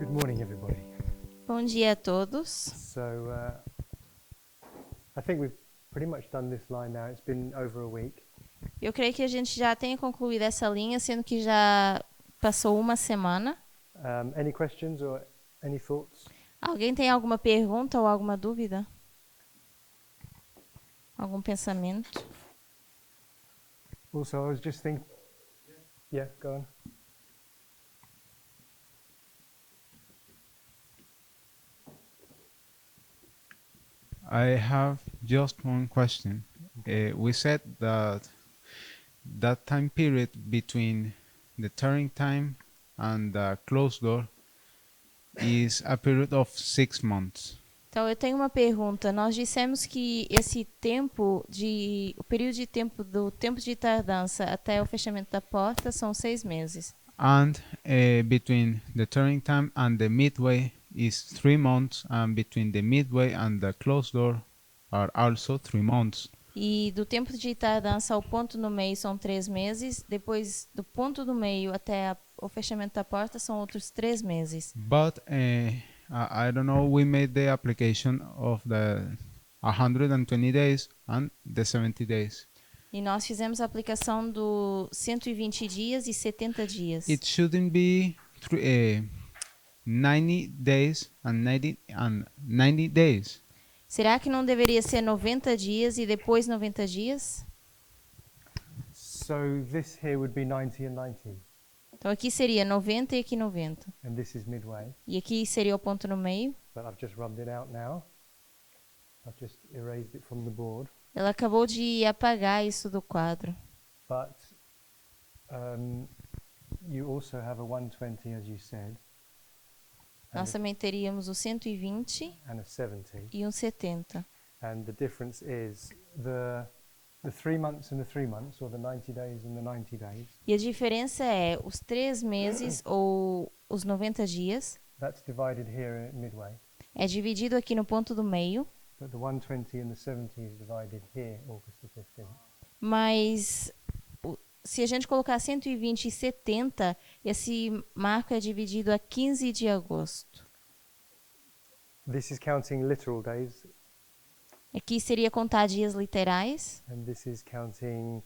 Good morning, everybody. Bom dia a todos. So, I think we've pretty much done this line now. It's been over a week. Eu creio que a gente já tenha concluído essa linha, sendo que já passou uma semana. Any questions or any thoughts? Alguém tem alguma pergunta ou alguma dúvida? Algum pensamento? Also, I was just thinking. Yeah, go on. I have just one question. We said that time period between the turning time and the closed door is a period of 6 months. Então, eu tenho uma pergunta. Nós dissemos que o período de tempo do tempo de tardança até o fechamento da porta são 6 meses. And between the turning time and the midway is 3 months, and between the midway and the closed door are also 3 months. E do tempo de tardança ao ponto no meio são 3 meses. Depois do ponto do meio até o fechamento da porta são outros 3 meses. But I don't know, we made the application of the 120 days and the 70 days. E nós fizemos a aplicação do 120 dias e 70 dias. It shouldn't be 90 days and 90 days. Será que não deveria ser 90 dias e depois 90 dias? So this here would be 90 and 90, Então aqui seria 90 e aqui 90. and this is midway. E aqui seria o ponto no meio. But I've just rubbed it out now. I've just erased it from the board. Ela acabou de apagar isso do quadro. But you also have a 120, as you said, Nós também teríamos o 120 and a 70. e um 70. And the difference is the 3 months and the 3 months, or the 90 days and the 90 days. E a diferença é os 3 meses ou os 90 dias. That's divided here at midway. É dividido aqui no ponto do meio. But the 120 and the 70 is divided here, August the 15th. Mas se a gente colocar 120 e 70, esse marco é dividido a 15 de agosto. This is counting literal days, Aqui seria contar dias literais. and this is counting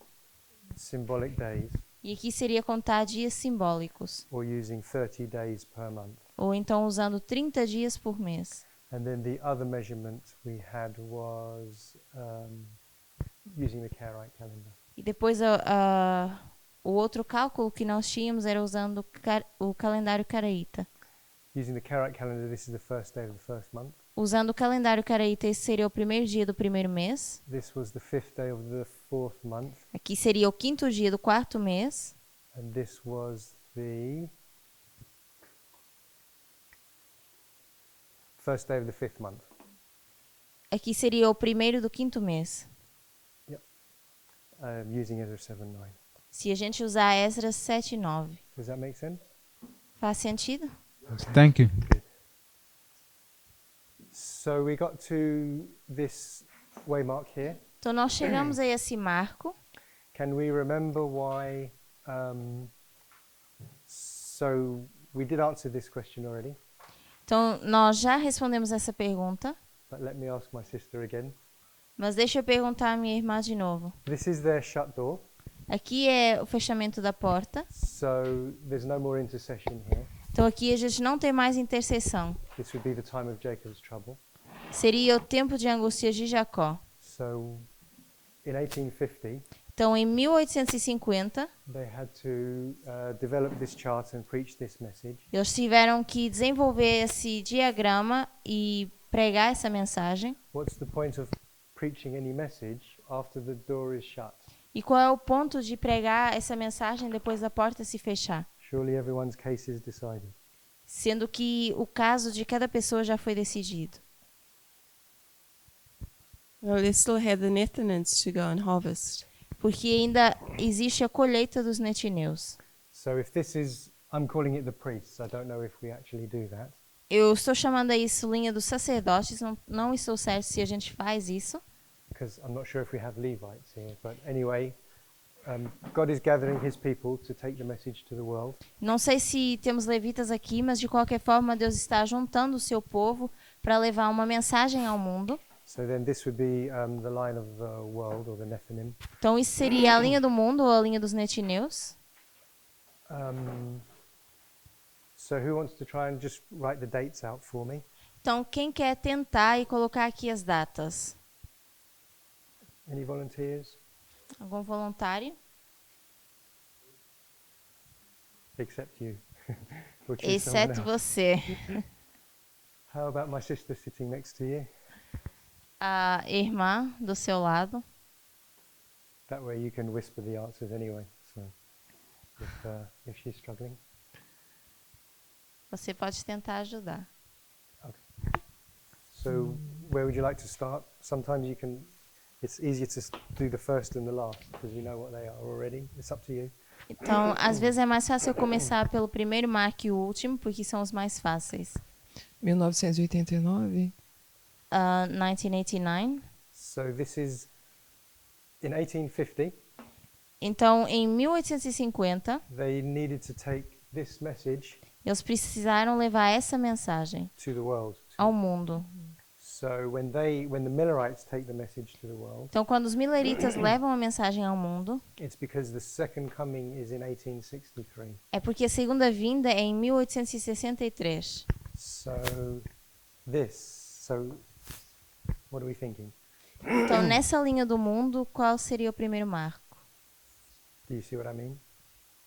symbolic days, E aqui seria contar dias simbólicos. or using 30 days per month. Ou então usando 30 dias por mês. And then the other measurement we had was using the Karaite calendar. E depois o outro cálculo que nós tínhamos era usando o calendário caraíta. Using the Karaite calendar, this is the first day of the first month. Usando o calendário caraíta, esse seria o primeiro dia do primeiro mês. This was the 5th day of the 4th month. Aqui seria o quinto dia do quarto mês. And this was the first day of the 5th month. Aqui seria o primeiro do quinto mês. Using Ezra 7:9. Se a gente usar Esdras 7 e 9. Does that make sense? Faz sentido? Thank you. So we got to this waymark here. Então nós chegamos a esse marco. Can we remember why? So we did answer this question already, Então nós já respondemos essa pergunta. but let me ask my sister again. Mas deixa eu perguntar à minha irmã de novo. This is their shut door, Aqui é o fechamento da porta. so there's no more intercession here. Então aqui a gente não tem mais intercessão. This would be the time of Jacob's trouble. Seria o tempo de angústia de Jacó. So in 1850, Então em 1850, they had to develop this chart and preach this message. eles tiveram que desenvolver esse diagrama e pregar essa mensagem. What's the point of preaching any message after the door is shut? E qual é o ponto de pregar essa mensagem depois da porta se fechar? Surely everyone's case is decided. Sendo que o caso de cada pessoa já foi decidido. Well, they still had the Nethinites to go and harvest. Porque ainda existe a colheita dos netineus. So if this is, I'm calling it the priests. I don't know if we actually do that. Eu estou chamando a isso linha dos sacerdotes, não estou certo se a gente faz isso. Because I'm not sure if we have Levites here, but anyway, God is gathering his people to take the message to the world. Não sei se temos levitas aqui, mas de qualquer forma Deus está juntando o seu povo para levar uma mensagem ao mundo. So then this would be the line of the world, or the Nephilim. Então isso seria a linha do mundo ou a linha dos netineus. So who wants to try and just write the dates out for me? Então quem quer tentar e colocar aqui as datas? Any volunteers? Algum voluntário? Except you. We'll choose someone Exceto else. você. How about my sister sitting next to you? A irmã do seu lado. That way you can whisper the answers anyway. So if she's struggling. Você pode tentar ajudar. So where would you like to start? Sometimes you can. It's easier to do the first and the last because you know what they are already. It's up to you. Então, às vezes é mais fácil eu começar pelo primeiro marco e o último, porque são os mais fáceis. 1989. 1989. So this is in 1850. Então, em 1850, They needed to take this message eles precisaram levar essa mensagem to the world. ao mundo. So when the Millerites take the message to the world, Então, quando os mileritas levam a mensagem ao mundo, it's because the second coming is in 1863. é porque a segunda vinda é em 1863. So what are we thinking? Então, nessa linha do mundo, qual seria o primeiro marco? Do you see what I mean?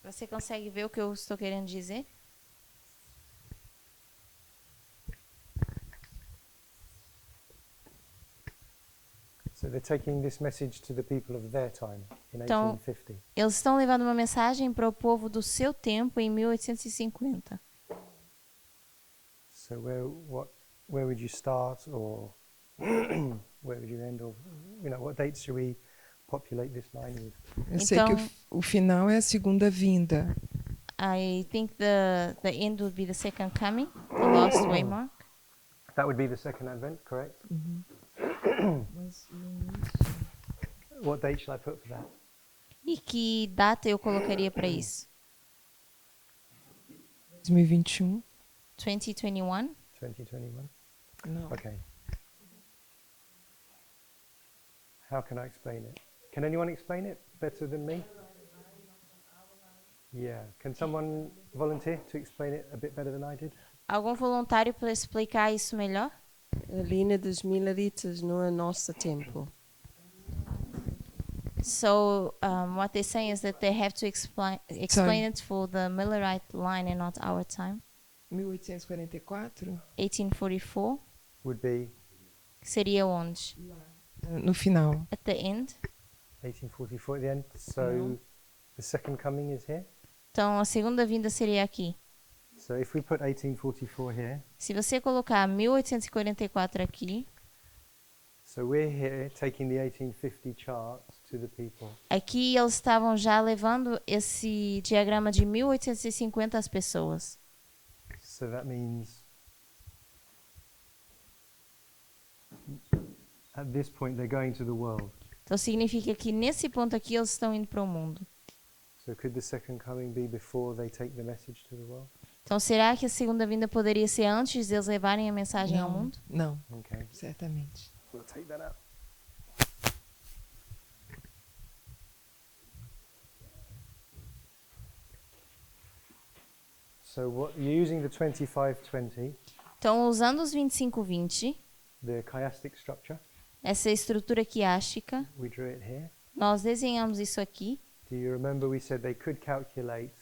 Você consegue ver o que eu estou querendo dizer? So they're taking this message to the people of their time in Então, 1850. eles estão levando uma mensagem para o povo do seu tempo em 1850. So where would you start, or where would you end, or what dates should we populate this line with? Eu sei que Então- o final é a segunda vinda. I think the end would be the second coming, the lost waymark. That would be the second advent, correct? What date shall I put for that? E que data eu colocaria para isso? 2021. 2021? 2021? Não. Okay. How can I explain it? Can anyone explain it better than me? Yeah. Can someone volunteer to explain it a bit better than I did? Algum voluntário para explicar isso melhor? A linha dos mileritas não é nosso tempo. So what they're saying is that they have to explain it for the Millerite line and not our time. 1844, 1844 Would be seria onde? no final. At the end. 1844 at the end. So the second coming is here. Então a segunda vinda seria aqui. So if we put 1844 here, Se você colocar 1844 aqui, so we're here taking the 1850 chart to the people. aqui eles estavam já levando esse diagrama de 1850 às pessoas. So that means at this point they're going to the world. Então significa que nesse ponto aqui eles estão indo para o mundo. So could the second coming be before they take the message to the world? Então será que a segunda vinda poderia ser antes deles levarem a mensagem ao mundo? Não, Okay. certamente. We'll take that out. So what you're using the 2520, Então usando os 2520, the chiastic structure, essa estrutura quiástica, we drew it here. nós desenhamos isso aqui. Do you remember we said they could calculate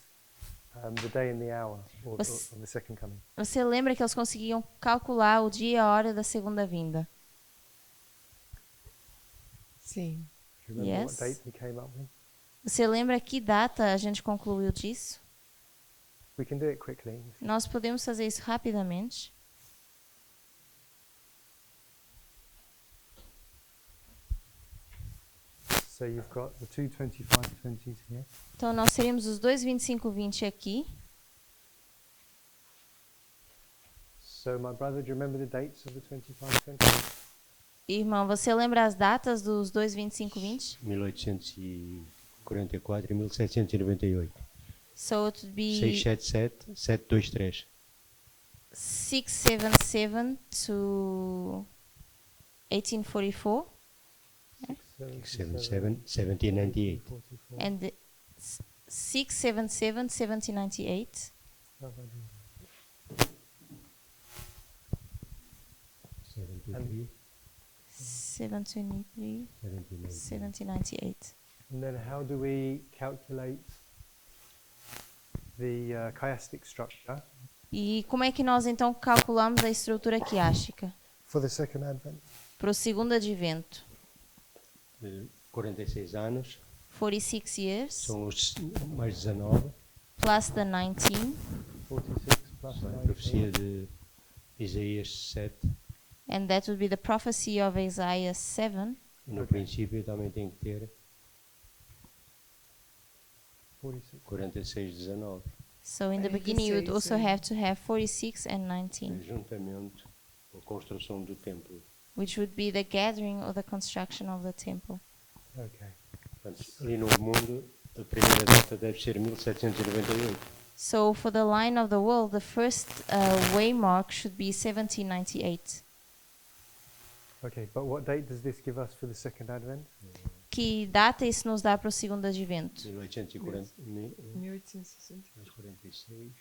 the day and the hour or Você- of the second coming? Você lembra que eles conseguiam calcular o dia e a hora da segunda vinda? Sim. Do you remember Yes. what date we came up with? Você lembra que data a gente concluiu disso? We can do it quickly. Nós podemos fazer isso rapidamente. So you've got the two 2520s here. Então nós teríamos os dois 2520 aqui. So my brother, do you remember the dates of the 2520? Irmão, você lembra as datas dos dois 2520? 1840, 44 e 1798. So it would be 677, 723. 677 to 1844 677, 1798. 44. and 677 1798 How have I done that? 723, 723 1798. 1798. And then how do we calculate the chiastic structure E como é que nós então calculamos a estrutura quiástica for the second advent? para o segundo advento? 46 anos, 46 years são os mais 19. plus the 19, 46 plus São a 19. profecia de Isaías 7. and that would be the prophecy of Isaiah 7. E no princípio também tem que ter 46. 46, 19. So in the beginning you would 46, also have to have 46 and 19, Juntamente com a construção do templo. which would be the gathering or the construction of the temple. Okay. Portanto, ali no mundo, a primeira data deve ser 1798. So for the line of the world, the first waymark should be 1798. Okay, but what date does this give us for the second advent? Que data isso nos dá para o segundo advento? 1840, 1860. 46.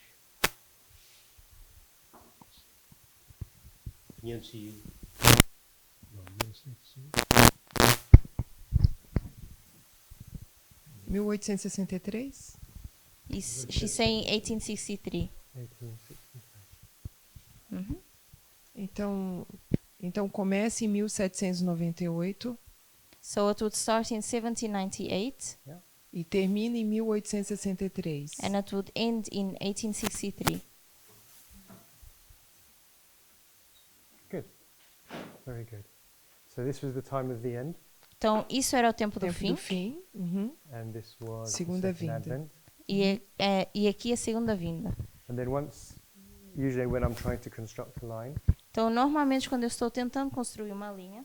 500 e... Não, 1700. 1863? She's saying 1863. 1863. Mhm. Então começa em 1798 So it would start in 1798 e termina em 1863. and it would end in 1863. Good. Very good. So this was the time of the end, Então isso era o tempo do Tempo fim do fim. Uhum. and this was Segunda the second vinda. advent. e aqui a segunda vinda. And then usually when I'm trying to construct a line, Então normalmente quando eu estou tentando construir uma linha,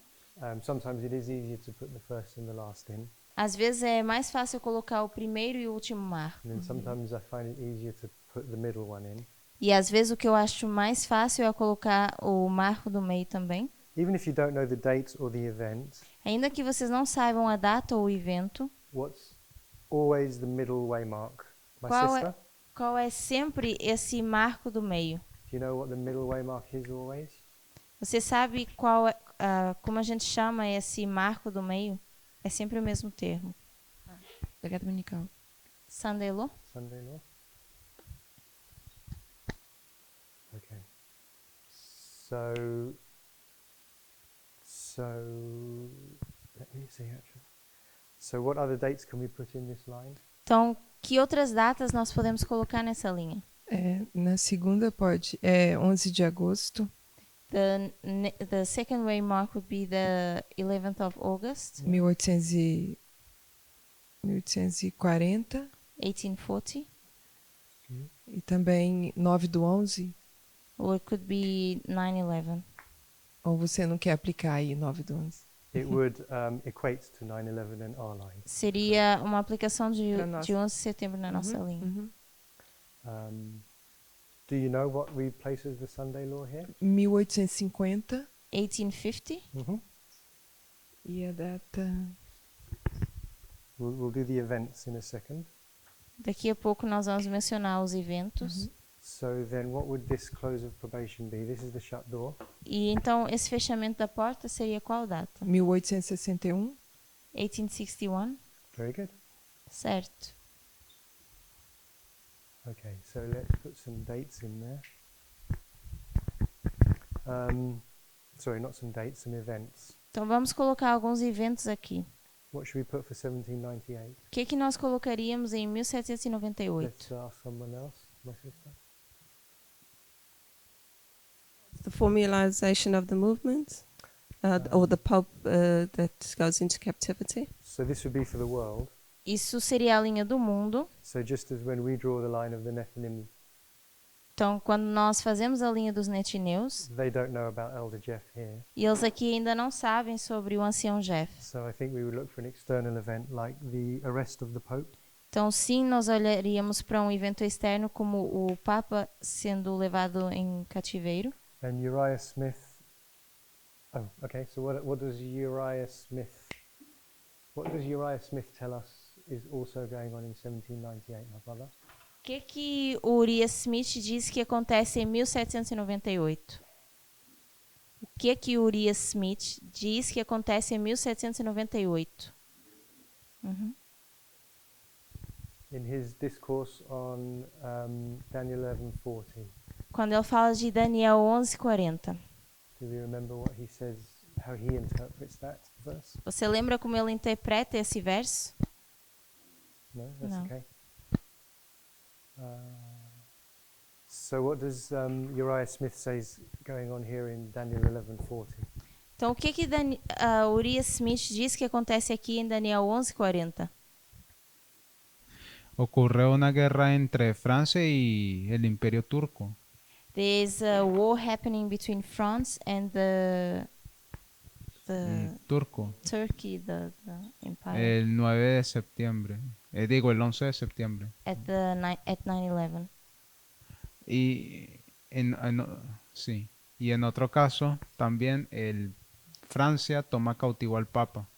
sometimes it is easier to put the first and the last in, às vezes é mais fácil colocar o primeiro e o último marco. and then sometimes I find it easier to put the middle one in. E às vezes o que eu acho mais fácil é colocar o marco do meio também. Even if you don't know the date or the event, Ainda que vocês não saibam a data ou o evento, what's always the middle waymark? My Qual sister, qual é sempre esse marco do meio? do you know what the middle waymark is always? Você sabe qual é, como a gente chama esse marco do meio? É sempre o mesmo termo. Legado dominical. Sandelo? Sunday law? Okay. So let me see actually. So what other dates can we put in this line? Então, que outras datas nós podemos colocar nessa linha? Na segunda pode. 11 de agosto, The second waymark would be the 11th of August, 1840. 1840. E também 9 do 11. Or it could be 9/11. Ou você não quer aplicar aí 9 do 11? It would equate to 9/11 in our line. Seria uma aplicação Pra nós. de 11 de setembro na nossa Uhum, linha. uhum. Do you know what we place as the Sunday law here? 1850. 1850. Mm-hmm. E a data. We'll do the events in a second. Daqui a pouco nós vamos mencionar os eventos. So then what would this close of probation be? This is the shut door. E então esse fechamento da porta seria qual data? 1861. 1861? Very good. Certo. Okay, so let's put some dates in there. Sorry, not some dates, some events. Então vamos colocar alguns eventos aqui. What should we put for 1798? O que nós colocaríamos em 1798? Let's ask someone else, my sister. The formalization of the movement, or the Pope that goes into captivity. So this would be for the world. Isso seria a linha do mundo. So just as when we draw the line of the Nephilim Então, quando nós fazemos a linha dos netineus, they don't know about Elder Jeff here. e eles aqui ainda não sabem sobre o ancião Jeff. So I think we would look for an external event like the arrest of the Pope. Então, sim, nós olharíamos para um evento externo como o Papa sendo levado em cativeiro. And Uriah Smith. Oh, okay. So what does Uriah Smith tell us is also going on in 1798, my brother? O que o Uriah Smith diz que acontece em 1798? O que o Uriah Smith diz que acontece em 1798? In his discourse on Daniel 11:40. Quando ele fala de Daniel 11:40. Do we remember what he says, how he interprets that verse? Você lembra como ele interpreta esse verso? No, that's No. okay. So what does Uriah Smith say is going on here in Daniel 11:40? Então, o que Uriah Smith diz que acontece aqui em Daniel 11:40? Ocurrió una guerra entre Francia y el Imperio Turco. There's a war happening between France and the Turco. Turkey, the empire, El 9 de septiembre. Digo, el 11 de septiembre. at 9/11. Y sí. Y en otro caso, también Francia toma cautivo al Papa.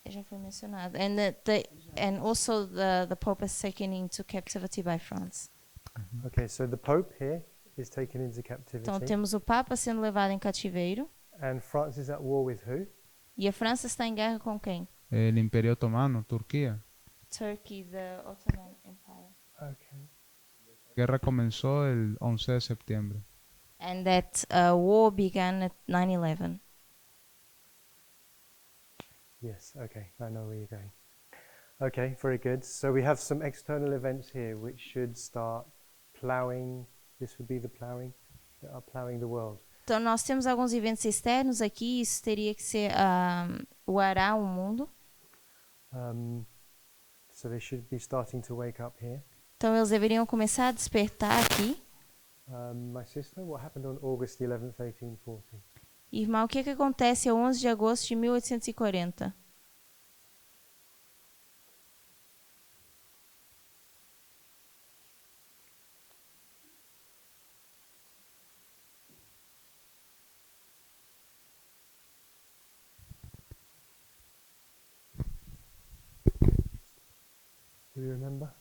Já foi mencionado. And also the Pope is taken into captivity by France. Okay, so the Pope here is taken into Então captivity, temos o Papa sendo levado em cativeiro. and France is at war with who? E a França está em guerra com quem? El Imperio Otomano, Turquía. Turkey, the Ottoman Empire. Okay. La guerra comenzó el 11 de septiembre. And that war began at 9/11. Yes, okay, I know where you're going. Okay, very good. So we have some external events here which should start ploughing. This would be the ploughing that are ploughing the world. Então nós temos alguns eventos externos aqui, isso teria que ser o arar o mundo. So they should be starting to wake up here. Então eles deveriam começar a despertar aqui. My sister, what happened on August the 11th, 1840? Irmão, o que acontece a 11 de agosto de 1840? Do you remember?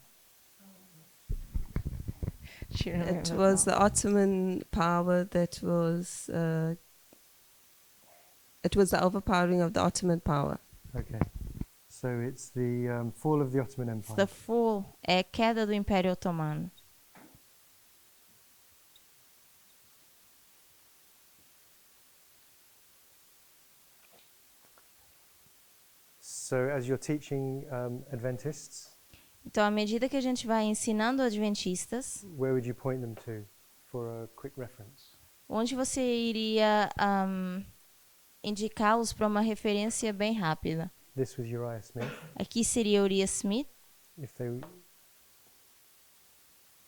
It was the Ottoman power that was. It was the overpowering of the Ottoman power. Okay. So it's the fall of the Ottoman Empire. The fall é a queda do Império Otomano. So as you're teaching Adventists, Então, à medida que a gente vai ensinando adventistas, where would you point them to for a quick reference? onde você iria indicá-los para uma referência bem rápida? This was Uriah Smith. Aqui seria Uriah Smith. If they,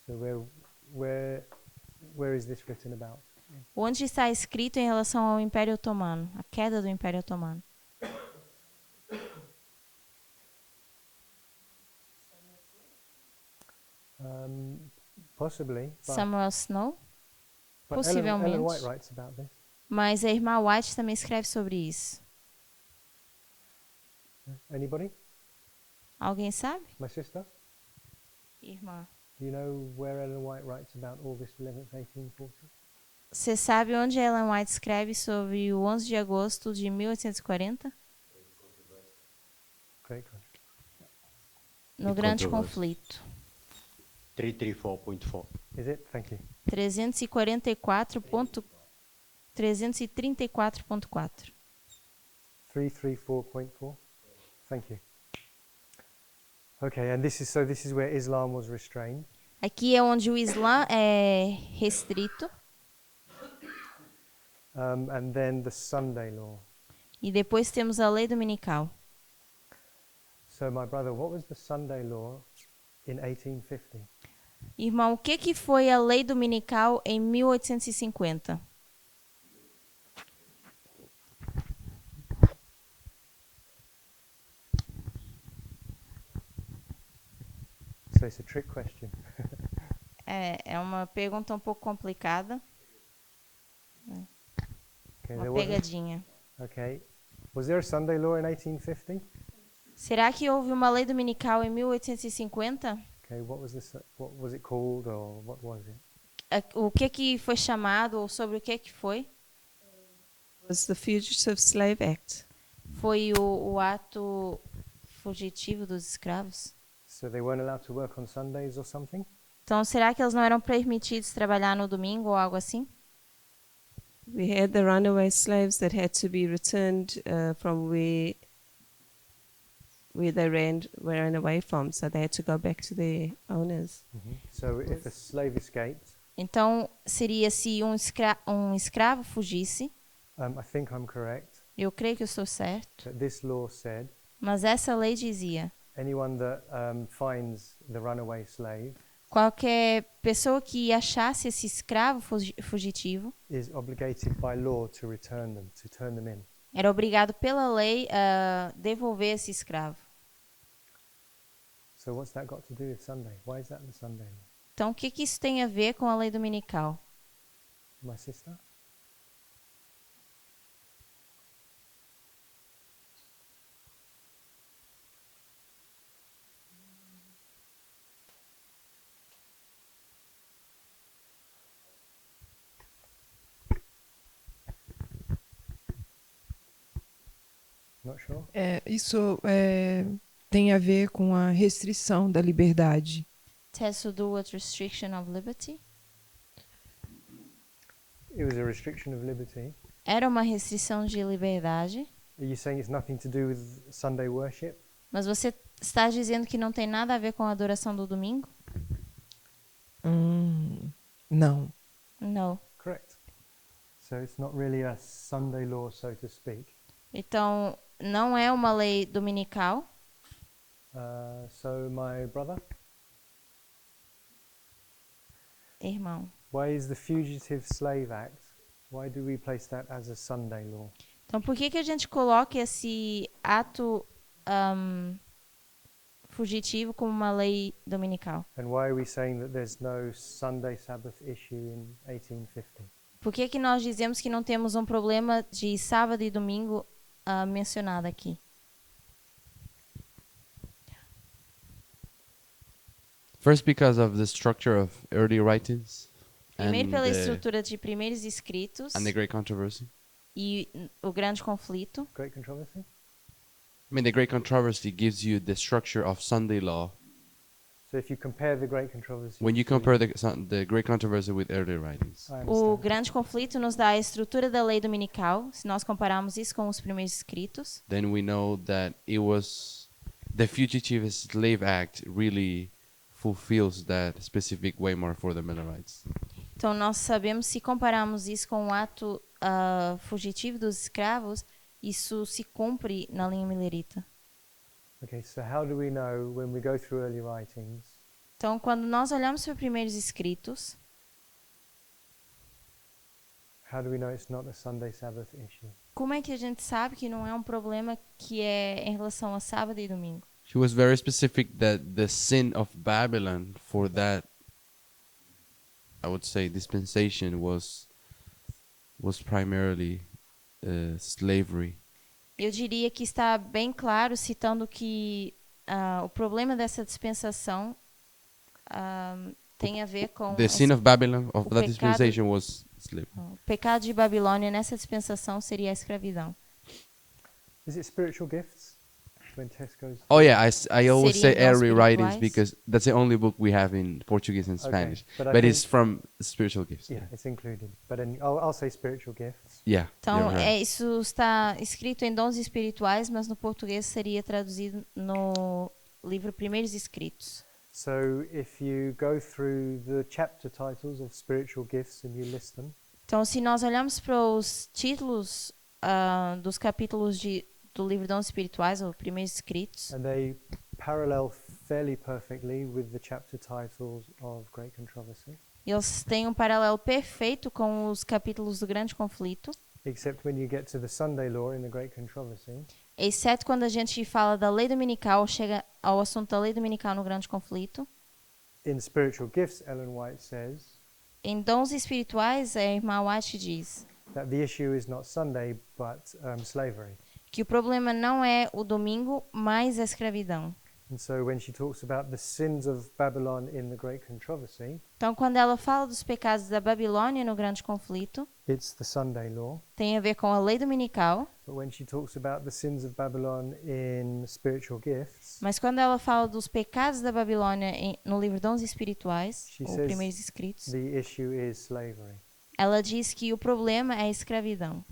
so where is this written about? Onde está escrito em relação ao Império Otomano, a queda do Império Otomano? Possibly. Samuel Snow? But Ellen possivelmente. White writes about this. Mas a irmã White também escreve sobre isso. Anybody? Alguém sabe? My sister? Irmã. Do you know where Ellen White writes about August 11th, 1840? Você sabe onde Ellen White escreve sobre o 11 de agosto de 1840? Great country. No Grande Conflito. 334.4. Is it? Thank you. 334.4. 334.4. Thank you. Okay, and this is where Islam was restrained. Aqui é onde o Islã é restrito. And then the Sunday law. E depois temos a lei dominical. So my brother, what was the Sunday law in 1850? Irmão, o que foi a lei dominical em 1850? So it's a trick question. É uma pergunta um pouco complicada, Okay, uma there wasn't- pegadinha. okay. Was there a Sunday law in 1850? Será que houve uma lei dominical em 1850? Okay, what was it called, or what was it? O que foi chamado ou sobre o que foi? Was the Fugitive Slave Act. Foi o ato fugitivo dos escravos? So they weren't allowed to work on Sundays or something? Então, será que eles não eram permitidos trabalhar no domingo ou algo assim? We had the runaway slaves that had to be returned from where they ran away from, so they had to go back to their owners. So if a slave escaped, Então, seria se um escravo fugisse, I think I'm correct, eu creio que eu estou certo, that this law said mas essa lei dizia: anyone that finds the runaway slave qualquer pessoa que achasse esse escravo fugitivo is obligated by law to turn them in. era obrigado pela lei a devolver esse escravo. So what's that got to do with Sunday? Why is that the Sunday law? Então, o que isso tem a ver com a lei dominical? My sister? Not sure. Isso tem a ver com a restrição da liberdade. It has to do with restriction of liberty. It was a restriction of liberty. Era uma restrição de liberdade, Are you saying it's nothing to do with Sunday worship? mas você está dizendo que não tem nada a ver com a adoração do domingo? Não. Não. Correct. So it's not really a Sunday law, so to speak. Então, não é uma lei dominical. So my brother, Irmão. why is the Fugitive Slave Act, why do we place that as a Sunday law? Então, por que a gente coloca esse ato fugitivo como uma lei dominical? And why are we saying that there's no Sunday Sabbath issue in 1850? Por que nós dizemos que não temos um problema de sábado e domingo mencionado aqui? First, because of the structure of early writings Primeiro pela the estrutura de primeiros escritos Great Controversy. e o grande conflito. Great controversy? I mean, the Great Controversy gives you the structure of Sunday law. So if you compare the Great Controversy... When you to- compare the Great Controversy with early writings, I O understand. grande conflito nos dá a estrutura da lei dominical, se nós compararmos isso com os primeiros escritos. then we know that it was the Fugitive Slave Act really fulfills that specific way more for the Millerites. Então, nós sabemos, se compararmos isso com o ato fugitivo dos escravos, isso se cumpre na linha milerita. Okay, so how do we know when we go through early writings Então, quando nós olhamos para os primeiros escritos, how do we know it's not a Sunday Sabbath issue? como é que a gente sabe que não é um problema que é em relação a sábado e domingo? She was very specific that the sin of Babylon for that, I would say, dispensation was primarily slavery. Eu diria que está bem claro, citando que o problema dessa dispensação tem a ver com The sin of Babylon of o that pecado- dispensation was slavery. o pecado de Babilônia nessa dispensação seria a escravidão. Is it spiritual gifts? When Tess goes... Oh yeah, I always say Seriam dons early writings espirituais. because that's the only book we have in Portuguese and Okay, Spanish. but I But it's think- from spiritual gifts. Yeah, it's included. But I'll say spiritual gifts. Yeah. Então, you're right. isso está escrito em dons espirituais, mas no português seria traduzido no livro Primeiros Escritos. So if you go through the chapter titles of spiritual gifts and you list them, Então, se nós olharmos para os títulos dos capítulos do livro Dons Espirituais, ou Primeiros Escritos, and they parallel fairly perfectly with the chapter titles of Great Controversy, Eles têm um paralelo perfeito com os capítulos do Grande Conflito, except when you get to the Sunday law in the Great Controversy, exceto quando a gente fala da lei dominical, chega ao assunto da lei dominical no Grande Conflito. in spiritual gifts, Ellen White says Em dons espirituais, a irmã White diz that the issue is not Sunday but slavery. que o problema não é o domingo, mas a escravidão. And so when she talks about the sins of Babylon in the Great Controversy, Então, quando ela fala dos pecados da Babilônia no Grande Conflito, it's the Sunday law. tem a ver com a lei dominical, But when she talks about the sins of Babylon in spiritual gifts, mas quando ela fala dos pecados da Babilônia no livro Dons Espirituais, She ou says Primeiros Escritos, the issue is slavery. ela diz que o problema é a escravidão.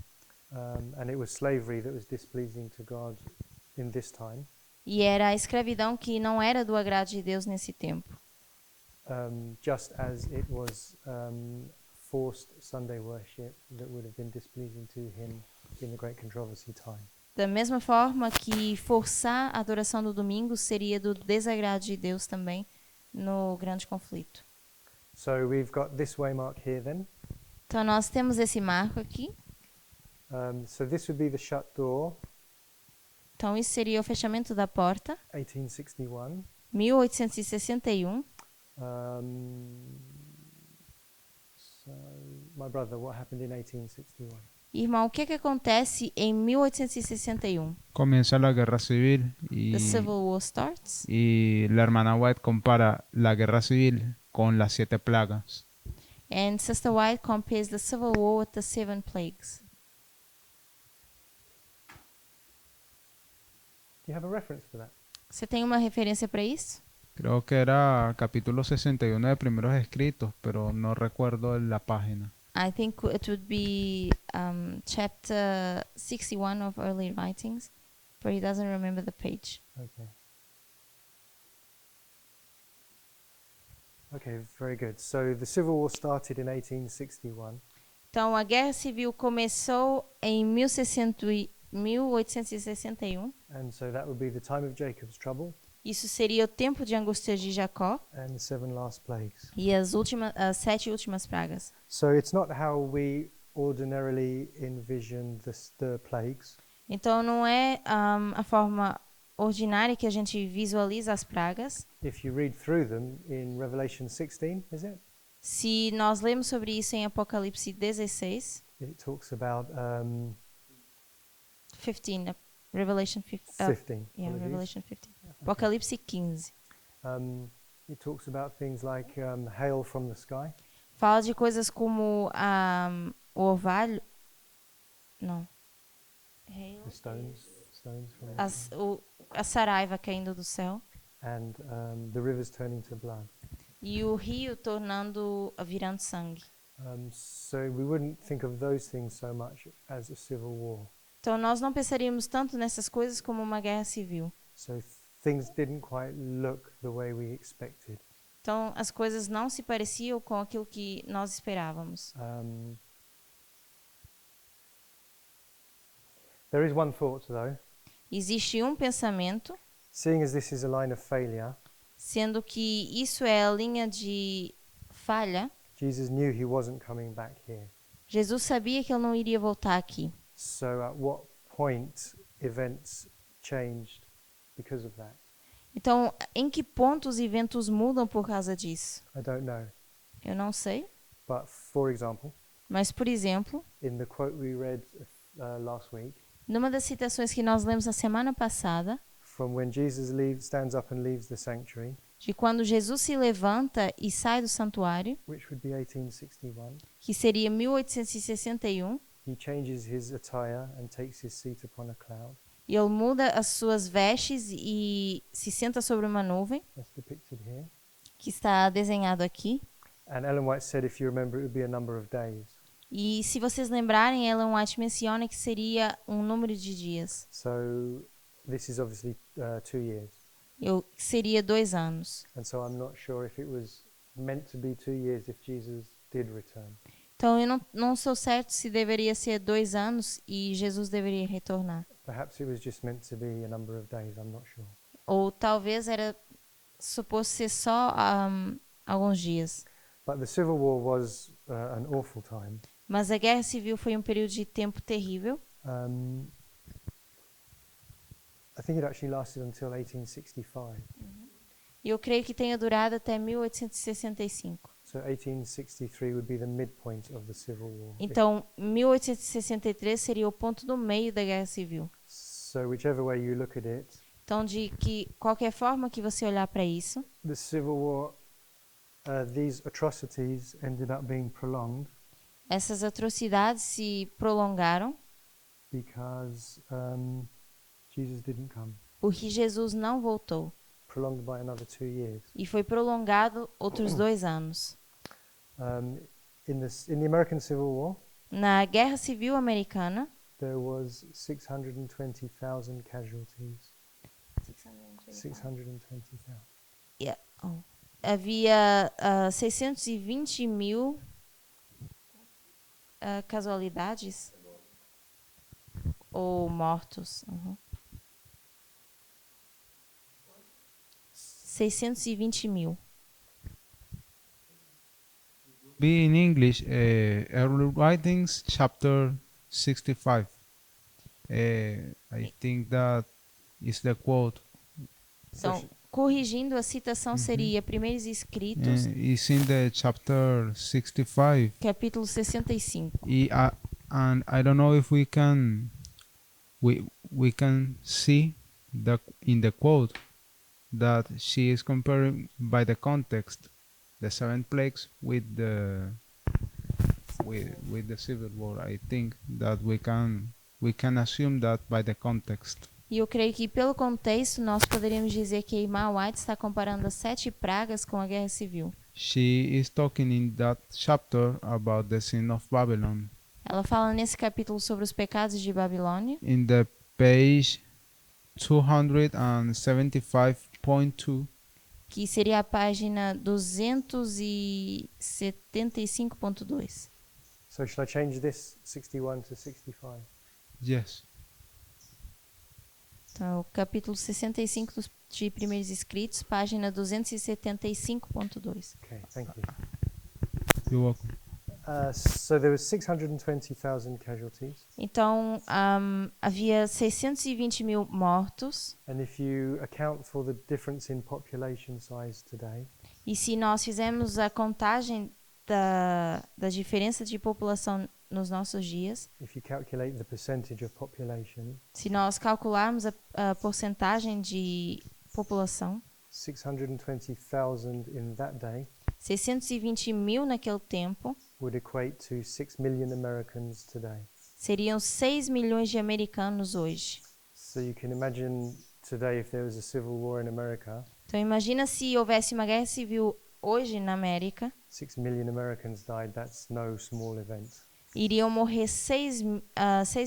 And it was slavery that was displeasing to God in this time. E era a escravidão que não era do agrado de Deus nesse tempo. Just as it was forced Sunday worship that would have been displeasing to him in the Great Controversy time. Da mesma forma que forçar a adoração do domingo seria do desagrado de Deus também no Grande Conflito. So we've got this waymark here then. Então nós temos esse marco aqui. So this would be the shut door, Então isso seria o fechamento da porta, 1861. 1861. So my brother, what happened in 1861? Irmão, o que acontece em 1861? Comienza la guerra civil The Civil War starts. y la hermana White compara la guerra civil con las 7 plagas. And Sister White compares the Civil War with the 7 plagues. Do you have a reference for that? Você tem uma referência para isso? Creo que era capítulo 61 de Primeros Escritos, pero no recuerdo la página. I think it would be chapter 61 of early writings, but he doesn't remember the page. Okay. Okay, very good. So the Civil War started in 1861. Então, a Guerra Civil começou em 1861. And so that would be the time of Jacob's trouble Isso seria o tempo de angústia de Jacó and the 7 last plagues. e as 7 últimas pragas. So it's not how we ordinarily envision the plagues. Então, não é a forma ordinária que a gente visualiza as pragas. If you read through them in Revelation 16, is it? Se nós lemos sobre isso em Apocalipse 16, It talks about 15, Revelation 15. 15. Yeah, apologies. Revelation 15. Apocalipse 15. It talks about things like hail from the sky. Fala de coisas como o orvalho. Não. The stones from A saraiva caindo do céu. and the rivers turning to blood. E o rio virando sangue. So we wouldn't think of those things so much as a civil war. Então nós não pensaríamos tanto nessas coisas como uma guerra civil. So things didn't quite look the way we expected. Então as coisas não se pareciam com aquilo que nós esperávamos. There is one thought though. Existe um pensamento, Seeing as this is a line of failure, sendo que isso é a linha de falha. Jesus knew he wasn't coming back here. Jesus sabia que ele não iria voltar aqui. So at what point events changed because of that? Então, em que ponto os eventos mudam por causa disso? I don't know. Eu não sei. But for example, Mas, por exemplo, in the quote we read last week, numa das citações que nós lemos na semana passada, from when Jesus stands up and leaves the sanctuary, de quando Jesus se levanta e sai do santuário, which would be 1861, que seria 1861, he changes his attire and takes his seat upon a cloud. e ele muda as suas vestes e se senta sobre uma nuvem, That's depicted here. que está desenhado aqui. And Ellen White said, if you remember, it would be a number of days. E se vocês lembrarem, Ellen White menciona que seria um número de dias. So this is obviously 2 years. Seria 2 anos. And so I'm not sure if it was meant to be 2 years if Jesus did return. Então, eu não sou certo se deveria ser 2 anos e Jesus deveria retornar. Perhaps it was just meant to be a number of days, I'm not sure. Ou talvez era suposto ser só alguns dias. But the Civil War was an awful time. Mas a Guerra Civil foi um período de tempo terrível. Um, I think it actually lasted until 1865. E eu creio que tenha durado até 1865. So 1863 would be the midpoint of the Civil War. Então, 1863 seria o ponto do meio da Guerra Civil. So whichever way you look at it, Então, de que qualquer forma que você olhar para isso, the Civil War, these atrocities ended up being prolonged essas atrocidades se prolongaram because Jesus didn't come. porque Jesus não voltou. Prolonged by another 2 years. E foi prolongado outros 2 anos. In the American Civil War, Na Guerra Civil Americana, there was 620,000 casualties. 620,000. havia 620 mil casualidades ou mortos. 620 mil. Be in English, Early Writings, chapter 65. I think that is the quote. Então, corrigindo, a citação seria Primeiros Escritos, It's in the chapter 65. capítulo 65. And I don't know if we can see in the quote that she is comparing by the context the 7 plagues with the civil war. I think that we can assume that by the context. E eu creio que, pelo contexto, nós poderíamos dizer que a irmã White está comparando as 7 pragas com a Guerra Civil. She is talking in that chapter about the sin of Babylon. Ela fala nesse capítulo sobre os pecados de Babilônia. In the page 275.2, Que seria a página 275.2. So should I change this 61 to 65? yes. Então, o capítulo 65 de Primeiros Escritos, página 275.2. Okay, thank you. You're welcome. So there was 620,000 casualties, Então, havia 620 mil mortos. and if you account for the difference in population size today, E se nós fizermos a contagem da diferença de população nos nossos dias, if you calculate the percentage of population, se nós calcularmos a porcentagem de população, 620,000 in that day 620 mil naquele tempo, would equate to 6 million Americans today. seriam 6 milhões de americanos hoje. So you can imagine today if there was a civil war in America, Então imagina se houvesse uma guerra civil hoje na América, 6 million Americans died. That's no small event. iriam morrer 6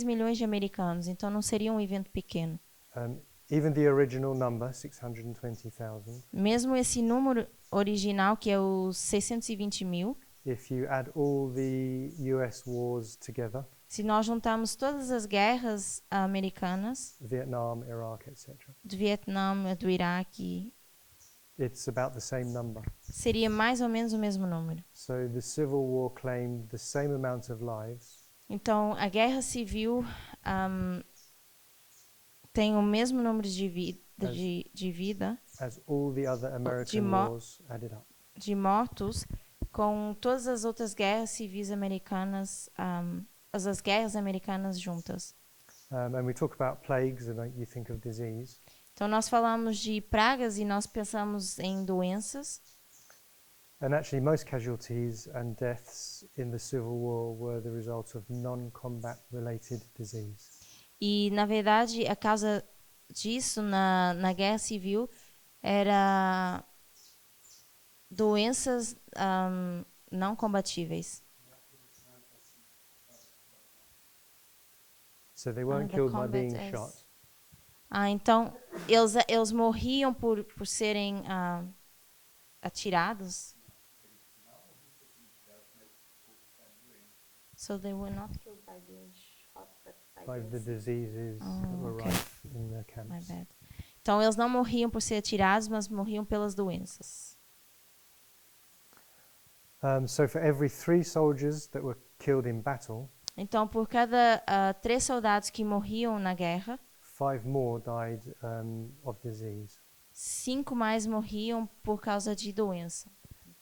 milhões de americanos, então não seria um evento pequeno. Even the original number, 620,000, Mesmo esse número original, que é os 620 mil, if you add all the US wars together, se nós juntarmos todas as guerras americanas, Vietnam, Iraq, etc., do Vietnã, do Iraque, it's about the same number. seria mais ou menos o mesmo número. So the Civil War claimed the same amount of lives Então, a guerra civil tem o mesmo número de vida, as all the other American mo- wars added up. de mortos, com todas as outras guerras civis americanas, as guerras americanas juntas. And we talk about plagues, and you think of disease. Então, nós falamos de pragas e nós pensamos em doenças. And actually, most casualties and deaths in the Civil War were the result of non-combat related disease. E, na verdade, a causa disso na guerra civil era doenças não combatíveis. So they weren't the killed by combat being is- shot. Então, eles morriam por serem atirados. So they were not killed by being shot, but By the diseases that were okay. rife in the My camps. bad. Então, eles não morriam por ser atirados, mas morriam pelas doenças. So for every 3 soldiers that were killed in battle, Então, por cada 3 soldados que morriam na guerra, 5 more died of disease. 5 mais morriam por causa de doença.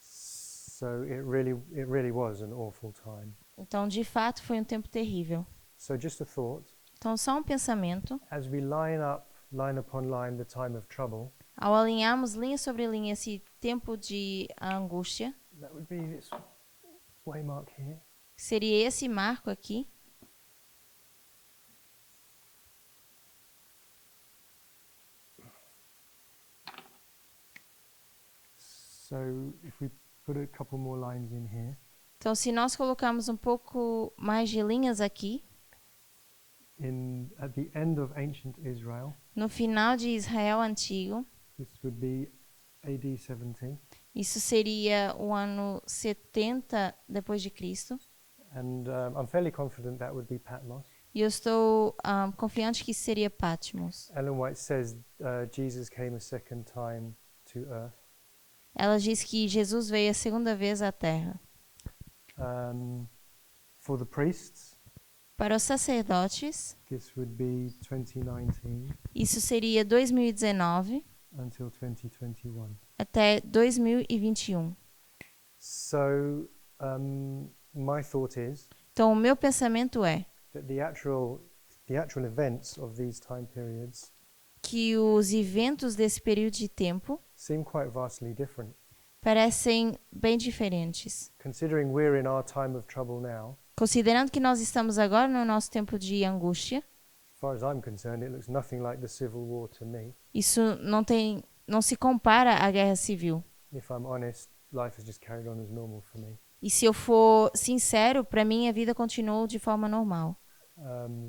So it really was an awful time. Então, de fato, foi um tempo terrível. So just a thought, Então, só um pensamento. as we line upon line the time of trouble, Ao alinharmos linha sobre linha esse tempo de angústia, that would be this waymark here. seria esse marco aqui. So if we put a couple more lines in here, Então, se nós colocarmos um pouco mais de linhas aqui, at the end of ancient Israel, no final de Israel antigo, this would be AD 70, isso seria o ano 70 depois de Cristo. and I'm fairly confident that would be Patmos. E eu estou confiante que seria Patmos. Ellen White says Jesus came a second time to earth. Ela diz que Jesus veio a segunda vez à Terra. For the priests, Para os sacerdotes, this would be 2019 isso seria 2019 until 2021. até 2021. So my thought is Então, o meu pensamento é that the actual events of these time periods que os eventos desse período de tempo seem quite vastly different. parecem bem diferentes. Considering we're in our time of trouble now, Considerando que nós estamos agora no nosso tempo de angústia, as far as I'm concerned, it looks nothing like the Civil War to me. isso não se compara à guerra civil. If I'm honest, life has just carried on as normal for me. E se eu for sincero, para mim a vida continuou de forma normal.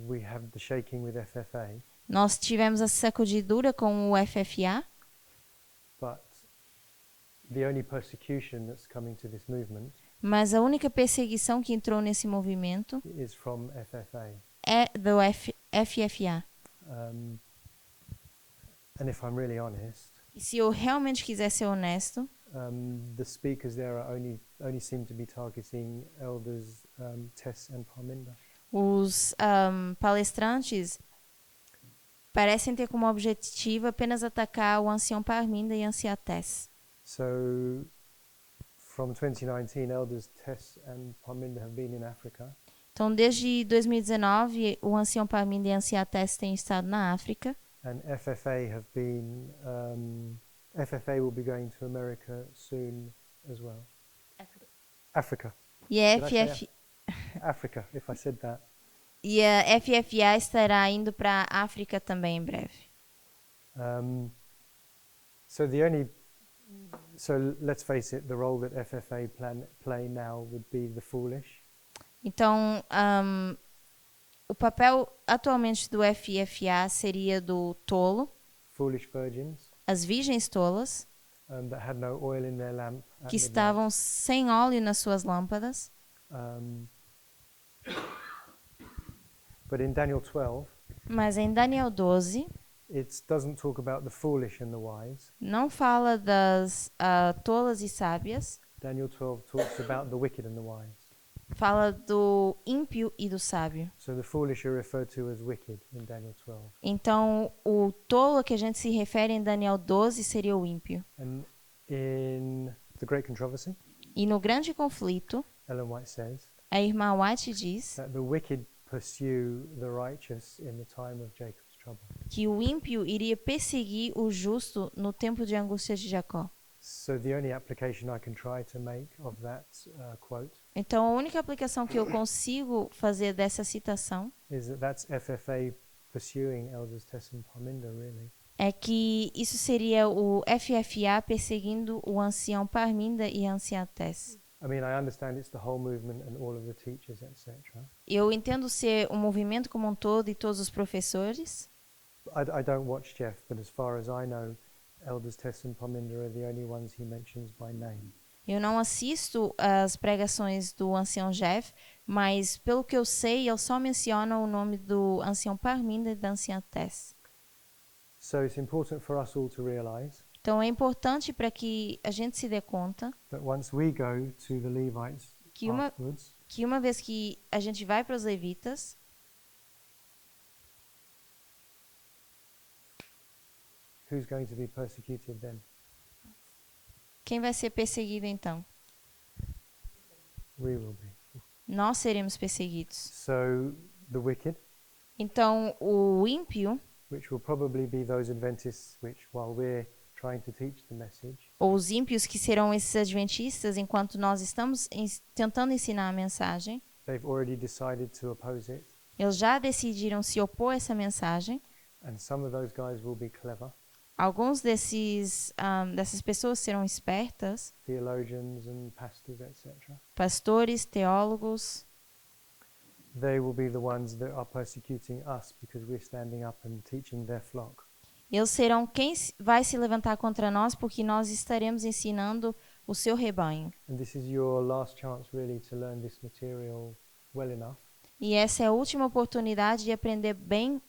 We have the shaking with FFA, Nós tivemos a sacudidura com o FFA, but the only persecution that's coming to this movement mas a única perseguição que entrou nesse movimento is from FFA. é do FFA. And if I'm really honest, E se eu realmente quiser ser honesto, the speakers there are only seem to be targeting elders Tess and Parminda. os palestrantes parecem ter como objetivo apenas atacar o ancião Parminda e a anciã Tess. So from 2019, elders Tess and Parminda have been in Africa. Então, desde 2019, o ancião Parminda e a anciã Tess têm estado na África. And FFA have been, FFA will be going to America soon as well. Africa. E a, Did I say FF, Africa, if I said that. e a FFA estará indo para a África também em breve. So let's face it, the role that FFA play now would be the foolish. Então, o papel atualmente do FFA seria do tolo, Foolish virgins as virgens tolas, that had no oil in their lamp at que midnight. estavam sem óleo nas suas lâmpadas. But in Daniel 12, Mas em Daniel 12, it doesn't talk about the foolish and the wise. não fala das tolas e sábias, Daniel 12 talks about the wicked and the wise. fala do ímpio e do sábio. So the foolish are referred to as wicked in Daniel 12. Então, o tolo que a gente se refere em Daniel 12 seria o ímpio. And in the Great Controversy, E no grande conflito, Ellen White says a irmã White diz that the wicked pursue the righteous in the time of Jacob's trouble. que o ímpio iria perseguir o justo no tempo de angústia de Jacó. So the only application I can try to make of that quote Então, a única aplicação que eu consigo fazer dessa citação is that that's FFA pursuing elders Tess and Parminda, really. é que isso seria o FFA perseguindo o ancião Parminda e a anciã Tess. I mean, I understand it's the whole movement and all of the teachers, etc. Eu entendo ser um movimento como um todo e todos os professores. I don't watch Jeff, but as far as I know, elders Tess and Parminda are the only ones he mentions by name. Eu não assisto às pregações do ancião Jeff, mas pelo que eu sei, ele só menciona o nome do ancião Parminda e da anciã Tess. So it's important for us all to realize Então é importante para que a gente se dê conta that once we go to the Levites que afterwards, uma vez que a gente vai para os levitas, who's going to be persecuted then? quem vai ser perseguido então? We will be. Nós seremos perseguidos. So the wicked, Então o ímpio, which will probably be those Adventists which, while we're trying to teach the message, ou os ímpios que serão esses adventistas enquanto nós estamos tentando ensinar a mensagem, they've already decided to oppose it. eles já decidiram se opor a essa mensagem. And some of those guys will be clever, Alguns dessas pessoas serão espertas, theologians and pastors, etc. pastores, teólogos. They will be the ones that are persecuting us because we're standing up and teaching their flock. Eles serão quem vai se levantar contra nós porque nós estaremos ensinando o seu rebanho. And this is your last chance really to learn this material well enough E essa é a última oportunidade de aprender bem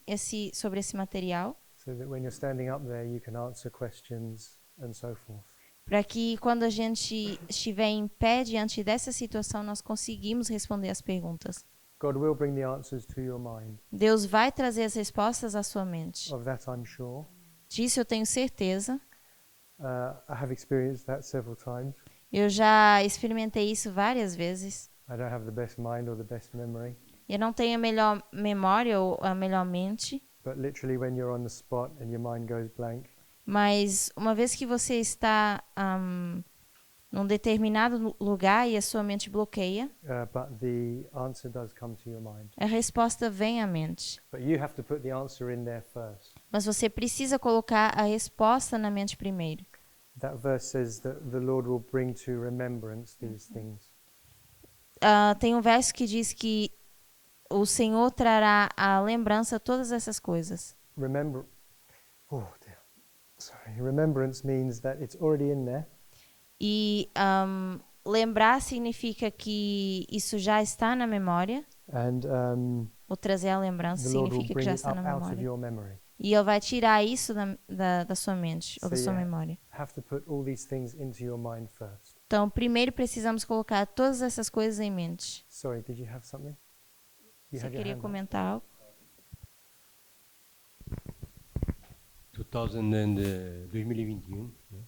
sobre esse material, so that when you're standing up there you can answer questions and so forth. para que quando a gente estiver em pé diante dessa situação, nós conseguimos responder as perguntas. God will bring the answers to your mind. Deus vai trazer as respostas à sua mente. Of that I'm sure. Disso eu tenho certeza. I have experienced that several times. Eu já experimentei isso várias vezes. I don't have the best mind or the best memory, Eu não tenho a melhor memória ou a melhor mente, but literally when you're on the spot and your mind goes blank, mas uma vez que você está num determinado lugar e a sua mente bloqueia, but the answer does come to your mind. a resposta vem à mente. But you have to put the answer in there first. Mas você precisa colocar a resposta na mente primeiro. That verse says that the Lord will bring to remembrance these things. Tem um verso que diz que o Senhor trará à lembrança todas essas coisas. Remember, oh dear, sorry. Remembrance means that it's already in there, E lembrar significa que isso já está na memória. and Ou trazer a lembrança the Lord will significa que bring já it está up na out of memória. your memory. E Ele vai tirar isso da sua mente ou da So sua you memória. have to put all these things into your mind first. Então, primeiro precisamos colocar todas essas coisas em mente. Sorry, did you have something? You Você had your queria hand up. comentar algo? 2021, né?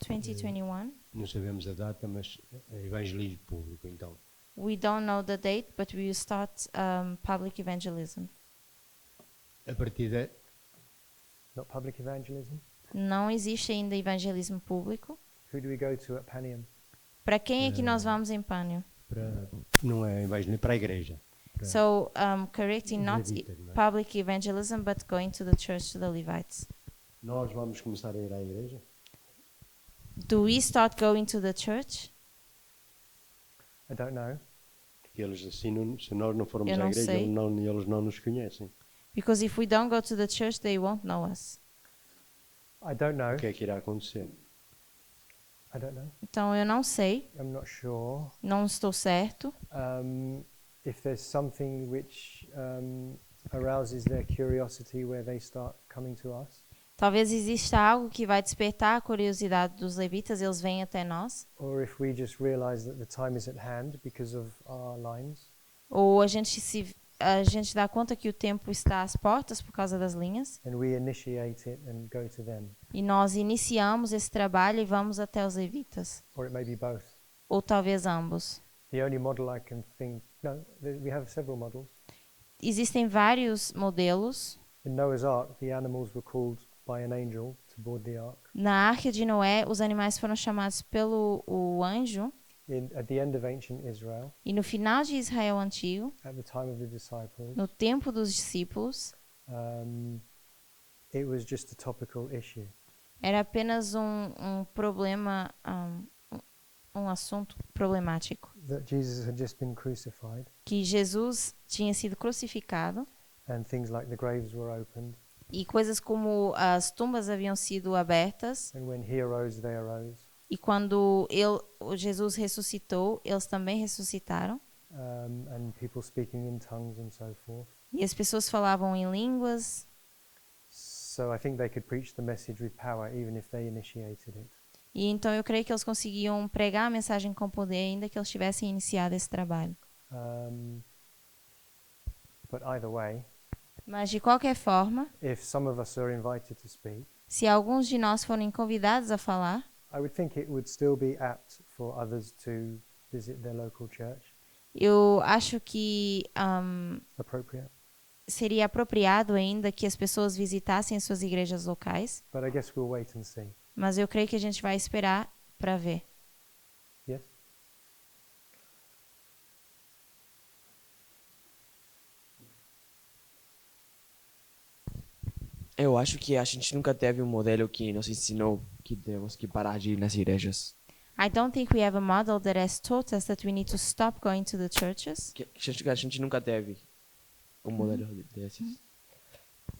2021. Não sabemos a data, mas é evangelismo público, então. We don't know the date, but we will start public evangelism. A partir de Not public evangelism. Não existe ainda evangelismo público. Who do we go to at Panium? Para quem é que nós vamos em Pânio? não é evangelismo, para a igreja. So, correcting not Levitas, não é? public evangelism, but going to the church, to the Levites. Nós vamos começar a ir à igreja? Do we start going to the church? I don't know. Porque eles assim, se nós não formos Eu à não igreja, sei. eles não nos conhecem. Because if we don't go to the church, they won't know us. I don't know. O que é que irá acontecer? I don't know. Então eu não sei, I'm not sure. não estou certo. If there's something which arouses their curiosity where they start coming to us, Talvez exista algo que vai despertar a curiosidade dos levitas, eles vêm até nós. or if we just realize that the time is at hand because of our lines, Ou a gente dá conta que o tempo está às portas por causa das linhas. and we initiate it and go to them. E nós iniciamos esse trabalho e vamos até os levitas. Or it may be both. Ou talvez ambos. The only model I can think, no, we have several models. Existem vários modelos. In Noah's Ark, the animals were called by an angel to board the ark. Na Arca de Noé, os animais foram chamados pelo o anjo. At the end of ancient Israel, E no final de Israel antigo, at the time of the disciples, no tempo dos discípulos, it was just a topical issue. era apenas um problema, um assunto problemático. That Jesus had just been crucified, Que Jesus tinha sido crucificado and things like the graves were opened, e coisas como as tumbas haviam sido abertas. and when he arose, they arose. E quando Jesus ressuscitou, eles também ressuscitaram. And people speaking in tongues and so forth. E as pessoas falavam em línguas. So So I think they could preach the message with power even if they initiated it. E então eu creio que eles conseguiam pregar a mensagem com poder ainda que eles tivessem iniciado esse trabalho. But either way, Mas de qualquer forma, if some of us are invited to speak, se alguns de nós forem convidados a falar, I would think it would still be apt for others to visit their local church. eu acho que Appropriate. seria apropriado ainda que as pessoas visitassem as suas igrejas locais, But I guess we'll wait and see. mas eu creio que a gente vai esperar para ver. Yes? Eu acho que a gente nunca teve um modelo que nos ensinou que temos que parar de ir nas igrejas. I don't think we have a model that has taught us that we need to stop going to the churches. Que a gente nunca teve um modelo desses.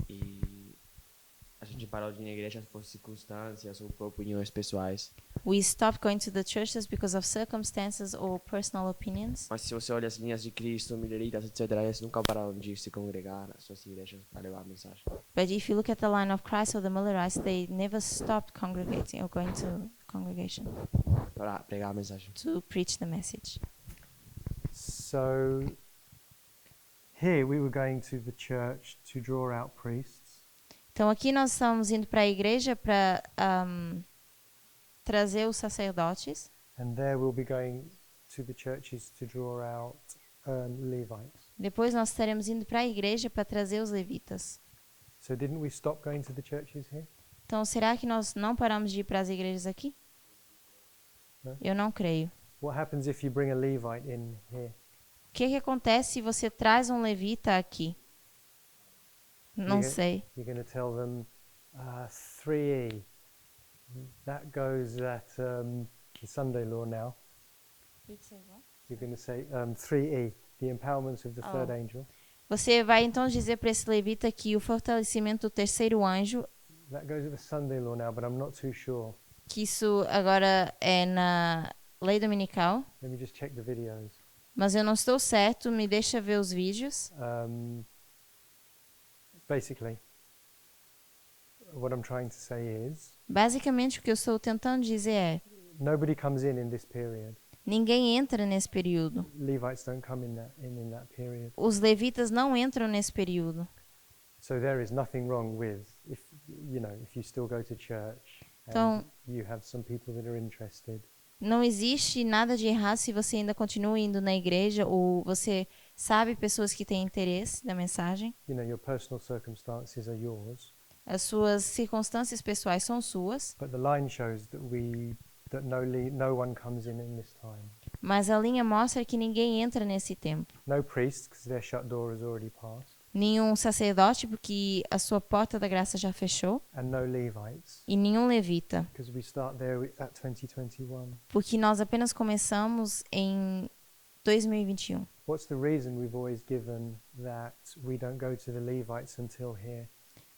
E a gente parou de ir na igreja por circunstâncias ou por opiniões pessoais. We stopped going to the churches because of circumstances or personal opinions. Mas se você olha as linhas de Cristo, mileritas, etc., eles nunca pararam de se congregar nas suas igrejas para levar a mensagem. But if you look at the line of Christ or the Millerites, they never stopped congregating or going to congregation Para pregar a mensagem. to preach the message. So here we were going to the church to draw out priests. Então aqui nós estamos indo para a igreja para trazer os sacerdotes. And there we'll be going to the churches to draw out Levites. Depois nós estaremos indo para a igreja para trazer os levitas. So didn't we stop going to the churches here? Então será que nós não paramos de ir para as igrejas aqui? Não. Eu não creio. What happens if you bring a Levite in here? O que acontece se você traz um levita aqui? Não Diga. sei. You're going to tell them 3E. That goes at the Sunday law now. You're going to say 3E, the empowerment of the third Oh. angel. Você vai então dizer para esse levita que o fortalecimento do terceiro anjo, That goes at the Sunday law now, but I'm not too sure. que isso agora é na lei dominical, Let me just check the videos. mas eu não estou certo, me deixa ver os vídeos. Basically, what I'm trying to say is Basicamente o que eu estou tentando dizer é, nobody comes in this period. ninguém entra nesse período. Levites don't come in that period. Os levitas não entram nesse período. So there is nothing wrong with if you still go to church and Então, you have some people that are interested. não existe nada de errado se você ainda continua indo na igreja ou você sabe pessoas que têm interesse na mensagem. Your personal circumstances are yours, As suas circunstâncias pessoais são suas, but the line shows that no one comes in this time. mas a linha mostra que ninguém entra nesse tempo. No priests, because their shut door has already passed, Nenhum sacerdote, porque a sua porta da graça já fechou, and no Levites, e nenhum levita, because we start there at 2021. porque nós apenas começamos em 2021. What's the reason we've always given that we don't go to the Levites until here,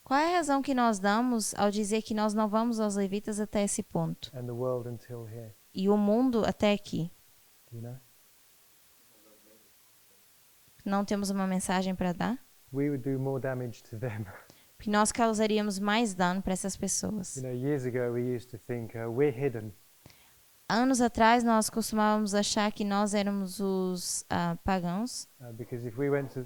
Qual é a razão que nós damos ao dizer que nós não vamos aos levitas até esse ponto and the world until here? e o mundo até aqui? Do you know? Não temos uma mensagem para dar? We would do more damage to them. Porque nós causaríamos mais dano para essas pessoas. Years ago we used to think we're hidden. Anos atrás nós costumávamos achar que nós éramos os pagãos, Because if we went to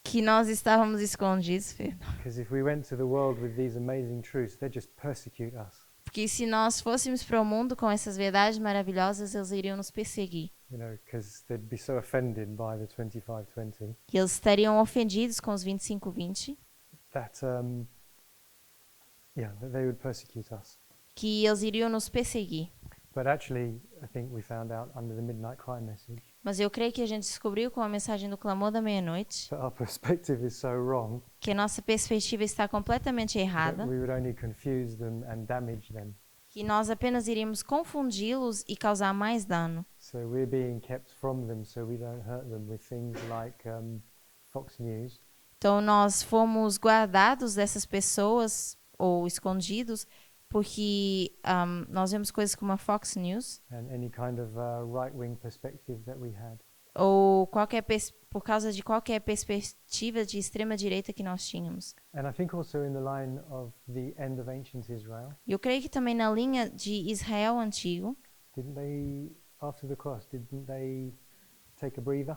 que nós estávamos escondidos, the world with these amazing truths, they'd just persecute us. porque se nós fôssemos para o mundo com essas verdades maravilhosas, eles iriam nos perseguir. Because they'd be so offended by the 25-20 E eles estariam ofendidos com os 25-20, that that they would persecute us. que eles iriam nos perseguir. But actually, I think we found out under the Midnight Cry message Mas eu creio que a gente descobriu com a mensagem do clamor da meia-noite that our perspective is so wrong que a nossa perspectiva está completamente errada, that we would only confuse them and damage them. que nós apenas iríamos confundi-los e causar mais dano. So we're being kept from them so we don't hurt them with things like Fox News Então nós fomos guardados dessas pessoas ou escondidos porque nós vemos coisas como a Fox News and any kind of right-wing perspective that we had. ou por causa de qualquer perspectiva de extrema direita que nós tínhamos. And I think also in the line of the end of ancient Israel, E eu creio que também na linha de Israel antigo, didn't they, after the cross, didn't they take a breather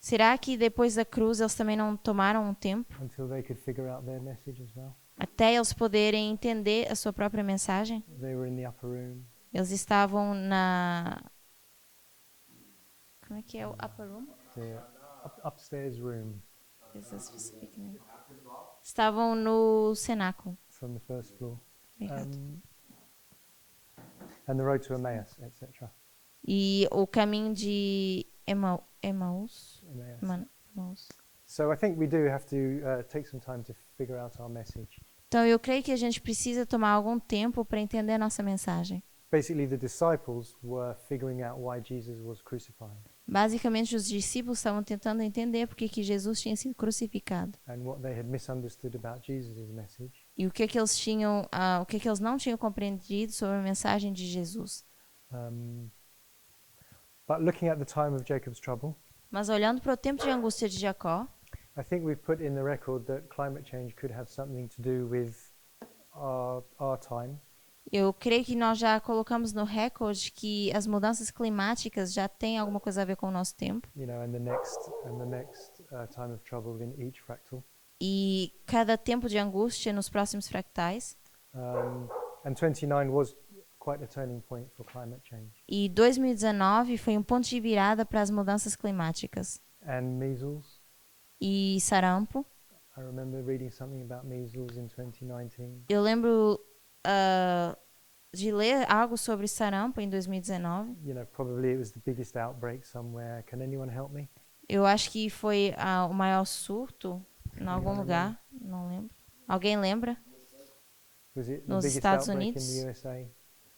será que depois da cruz eles também não tomaram um tempo until they could figure out their message as well? até eles poderem entender a sua própria mensagem? They were in the upper room. Eles estavam na... Como é que é o upper room? The upstairs room Is a specific name. Estavam no cenáculo. from the first floor. Obrigado. And the road to Emmaus, etc. E o caminho de Emaús. Emmaus. Emaús. So I think we do have to take some time to figure out our message. Então eu creio que a gente precisa tomar algum tempo para entender a nossa mensagem. Basically, the disciples were figuring out why Jesus was crucified Basicamente, os discípulos estavam tentando entender por que Jesus tinha sido crucificado. and what they had misunderstood about Jesus' message. E o que eles tinham, o que eles não tinham compreendido sobre a mensagem de Jesus. But looking at the time of Jacob's trouble, Mas olhando para o tempo de angústia de Jacó, I think we've put in the record that climate change could have something to do with our time. eu creio que nós já colocamos no recorde que as mudanças climáticas já têm alguma coisa a ver com o nosso tempo. You know, and the next time of trouble in each fractal. E cada tempo de angústia nos próximos fractais. And 29 was quite a turning point for climate change. E 2019 foi um ponto de virada para as mudanças climáticas. And measles. E sarampo. I remember reading something about measles in 2019. Eu lembro de ler algo sobre sarampo em 2019. You know, probably it was the biggest outbreak somewhere. Can anyone help me? Eu acho que foi o maior surto em algum lugar, não lembro. Alguém lembra? Was it the Nos biggest Estados outbreak Unidos? in the USA?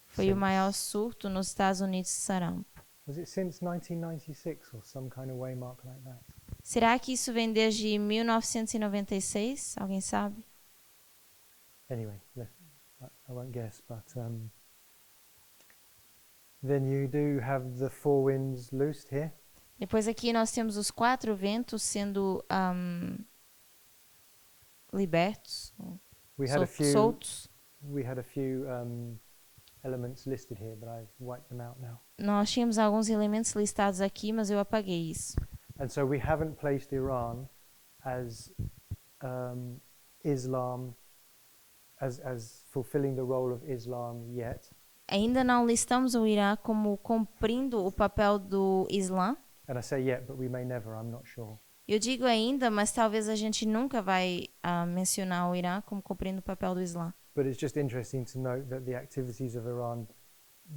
Foi o maior surto nos Estados Unidos de sarampo. Was it since 1996 or some kind of waymark like that? Será que isso vem desde 1996? Alguém sabe? Anyway, I won't guess, but then you do have the four winds loosed here. Depois aqui nós temos os 4 ventos sendo libertos, We had a few. soltos. We had a few elements listed here, but I've wiped them out now. Nós tínhamos alguns elementos listados aqui, mas eu apaguei isso. And so we haven't placed Iran as Islam, as fulfilling the role of Islam yet. Ainda não listamos o Irã como cumprindo o papel do Islã. And I say yet, but we may never, I'm not sure. Eu digo ainda, mas talvez a gente nunca vai mencionar o Irã como cumprindo o papel do Islã. But it's just interesting to note that the activities of Iran,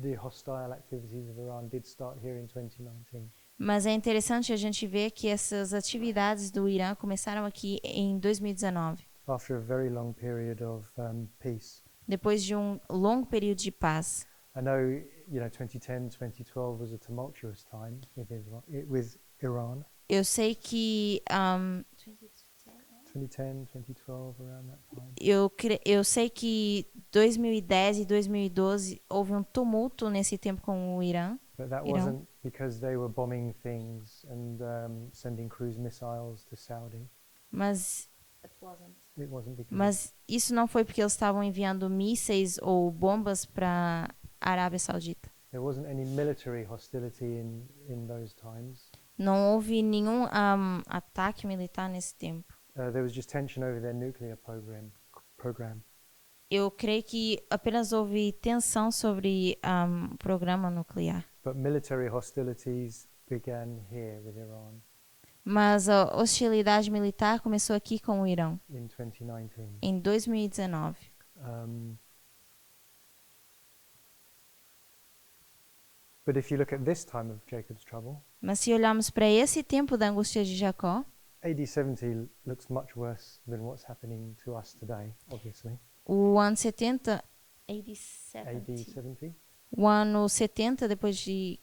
the hostile activities of Iran did start here in 2019. Mas é interessante a gente ver que essas atividades do Irã começaram aqui em 2019, After a very long period of peace. depois de um longo período de paz. I know, 2010, 2012 was a tumultuous time with Iran. Eu sei que 2010, 2012, around that time. eu sei que 2010 e 2012 houve um tumulto nesse tempo com o Irã. But that Iran. wasn't because they were bombing things and sending cruise missiles to Saudi. Mas It wasn't because. Mas isso não foi porque eles estavam enviando mísseis ou bombas para a Arábia Saudita. There wasn't any military hostility in those times. Não houve nenhum ataque militar nesse tempo. There was just tension over their nuclear program. Eu creio que apenas houve tensão sobre o programa nuclear. But military hostilities began here with Iran Mas a hostilidade militar começou aqui com o Irã, in 2019. em 2019. But if you look at this time of Jacob's trouble, Mas se olharmos para esse tempo da angústia de Jacó, AD 70 looks much worse than what's happening to us today, obviously. o ano 70, AD 70? o ano 70 depois de